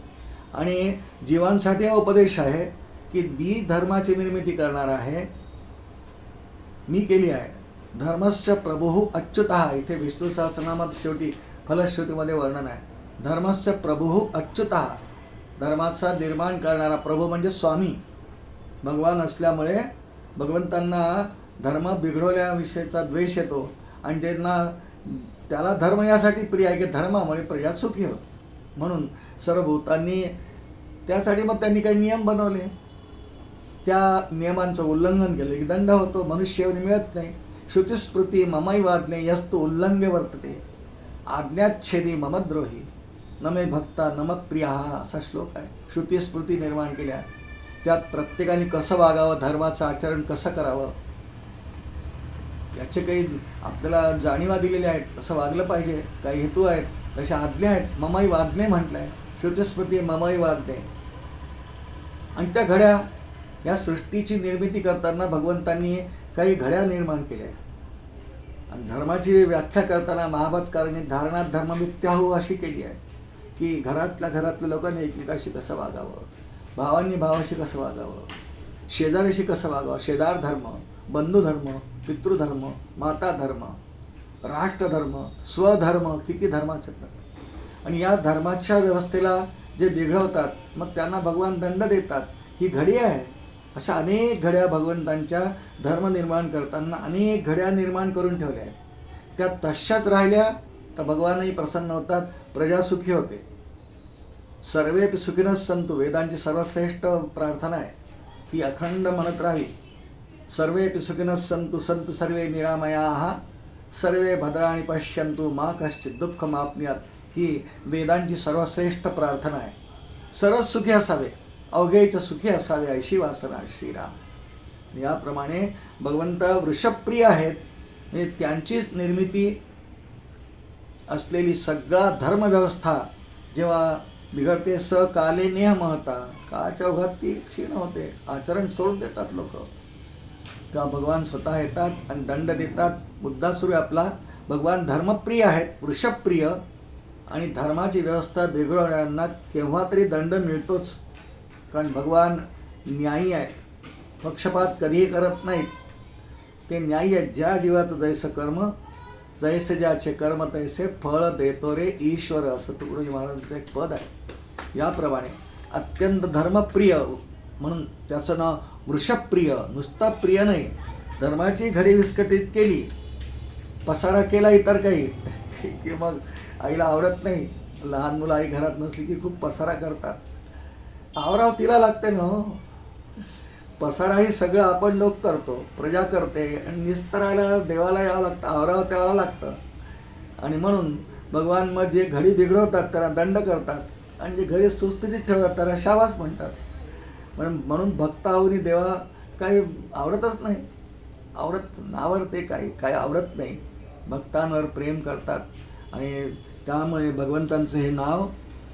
आणि जीवांसाठी हा उपदेश आहे की मी धर्माची निर्मिती करणार आहे. मी केली आहे. धर्मस्य प्रभुः अच्युतः. इथे विष्णू सहस्रनामात शेवटी फलश्रुतीमध्ये वर्णन आहे. धर्मस्य प्रभुः अच्युतः. धर्माचा निर्माण करणारा प्रभू म्हणजे स्वामी भगवान असल्यामुळे भगवंतांना धर्म बिघडवल्याविषयीचा द्वेष येतो. आणि ज्यांना त्याला धर्म यासाठी प्रिय आहे की धर्मामुळे प्रजा सुखी होत. म्हणून सर्व भूतांनी त्यासाठी मग त्यांनी काही नियम बनवले. त्या नियमांचं उल्लंघन केलं की दंड होतो. मनुष्यवनी मिळत नाही. श्रुतिस्मृती ममैवाज्ञे यस्तु उल्लंघ्य वर्तते आज्ञाच्छेदी ममद्रोही न मे भक्ता न मत प्रिया असा श्लोक आहे. श्रुतिस्मृती निर्माण केल्या. त्यात प्रत्येकाने कसं वागावं, धर्माचं आचरण कसं करावं याचे काही आपल्याला जाणीवा दिलेल्या आहेत. कसं वागलं पाहिजे, काही हेतू आहेत, तशा आज्ञा आहेत. ममई वाज्ञे म्हटलं आहे. श्रुतिस्मृती ममई वाज्ञे. आणि त्या घड्या या सृष्टीची निर्मिती करताना भगवंतांनी काही घड्या निर्माण केल्या आहेत. आणि धर्माची व्याख्या करताना महाभारतकारांनी धारणात धर्म मिथ्याहू अशी केली आहे की घरातल्या लोकांनी एकमेकाशी कसं वागावं, भावांनी भावाशी कसं वागावं, शेजाऱ्याशी कसं वागावं, शेजार धर्म, बंधुधर्म, पितृधर्म, माता धर्म, राष्ट्रधर्म, स्वधर्म, किती धर्माचे. आणि या धर्माच्या व्यवस्थेला जे बिघडवतात मग त्यांना भगवान दंड देतात. ही घडी आहे. अशा अनेक घड्या भगवंतांच्या धर्म निर्माण करताना अनेक घड्या निर्माण करून ठेवल्या आहेत. त्या तशाच राहिल्या तर भगवानही प्रसन्न होतात, प्रजा सुखी होते. सर्वे सुखिनः सन्तु. वेदांची सर्वश्रेष्ठ प्रार्थना आहे ही अखंड म्हणत राहावी. सर्वे सुखिनः सन्तु सन्तु सर्वे निरामयाः सर्वे भद्राणि पश्यन्तु मा कश्चित् दुःखमाप्नुयात्. ही वेदांची सर्वश्रेष्ठ प्रार्थना आहे. सर्वच सुखी असावे, अवघेच सुखी असावे अशी वासना श्रीराम. याप्रमाणे भगवंत वृषभप्रिय आहेत. म्हणजे त्यांचीच निर्मिती असलेली सगळा धर्मव्यवस्था जेव्हा बिघडते स काले नेह महता. काळाच्या ओघात ती क्षीण होते. आचरण सोडून देतात लोक. तेव्हा भगवान स्वतः येतात आणि दंड देतात. मुद्दा सुरू आहे आपला. भगवान धर्मप्रिय आहेत, वृषभप्रिय. आणि धर्माची व्यवस्था बिघडवणाऱ्यांना केव्हा तरी दंड मिळतोच. कारण भगवान न्यायी आहेत. पक्षपात कधीही करत नाहीत. ते न्यायी आहेत. ज्या जीवाचं जैसं कर्म जैसे ज्याचे कर्म तैसे फळ देतो रे ईश्वर असं तुकडोजी महाराजांचं एक पद आहे. याप्रमाणे अत्यंत धर्मप्रिय म्हणून त्याचं नाव वृषभप्रिय. नुसता प्रिय नाही, धर्माची घडी विस्कटीत केली, पसारा केला इतर काही की मग आईला आवडत नाही. लहान मुलं आई घरात नसली की खूप पसारा करतात. आवराव तिला लागते ना हो. पसारा ही सगळं आपण लोक करतो, प्रजा करते, आणि निस्तरायला देवाला यावं लागतं, आवराव त्याला लागतं. आणि म्हणून भगवान मग जे घडी बिघडवतात त्याला दंड करतात, आणि जे घरी सुस्थितीत ठेवतात त्याला शाबास म्हणतात. म्हणून भक्ताहुनी देवा काही आवडतच नाही. आवडते काही आवडत नाही. भक्तांवर प्रेम करतात, आणि त्यामुळे भगवंतांचं हे नाव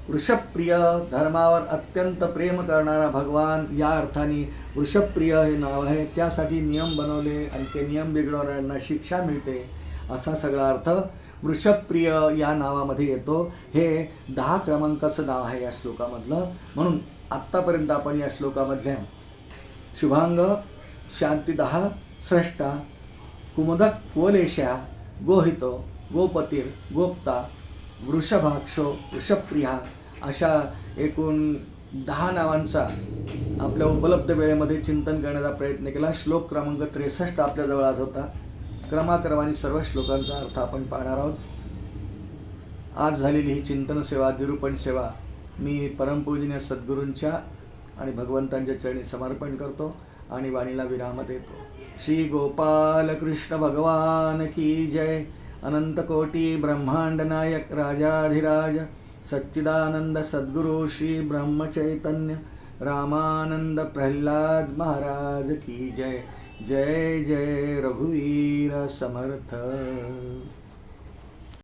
वृषभप्रिय, धर्मावर अत्यंत प्रेम करणारा भगवान, या अर्थाने वृषभप्रिय हे नाव आहे. त्यासाठी नियम बनवले, आणि ते नियम बिघडवणाऱ्यांना शिक्षा मिळते, असा सगळा अर्थ वृषभप्रिय या नावामध्ये येतो. हे 10 क्रमांकाचं नाव आहे या श्लोकामधलं. म्हणून आत्तापर्यंत आपण या श्लोकामधल्या शुभांग, शांती 10, स्रष्टा, कुमुदक कुवलेशा, गोहितो, गोपतीर, गोप्ता, वृषभाक्षो, वृषभप्रिया अशा एकूण 10 नावांचा आपल्या उपलब्ध वेळेमध्ये चिंतन करण्याचा प्रयत्न केला. श्लोक क्रमांक 63 आपल्याजवळ आज होता. क्रमाक्रमाने सर्व श्लोकांचा अर्थ आपण पाहणार आहोत. आज झालेली ही चिंतन सेवा, निरूपण सेवा मी परमपूजनीय सद्गुरूंच्या आणि भगवंतांच्या चरणी समर्पण करतो आणि वाणीला विराम देतो. श्री गोपाल कृष्ण भगवान की जय. अनंत कोटी ब्रह्मांड नायक राजाधिराज सच्चिदानंद सद्गुरु श्री ब्रह्मचैतन्य रामानंद प्रह्लाद महाराज की जय. जय जय रघुवीर समर्थ.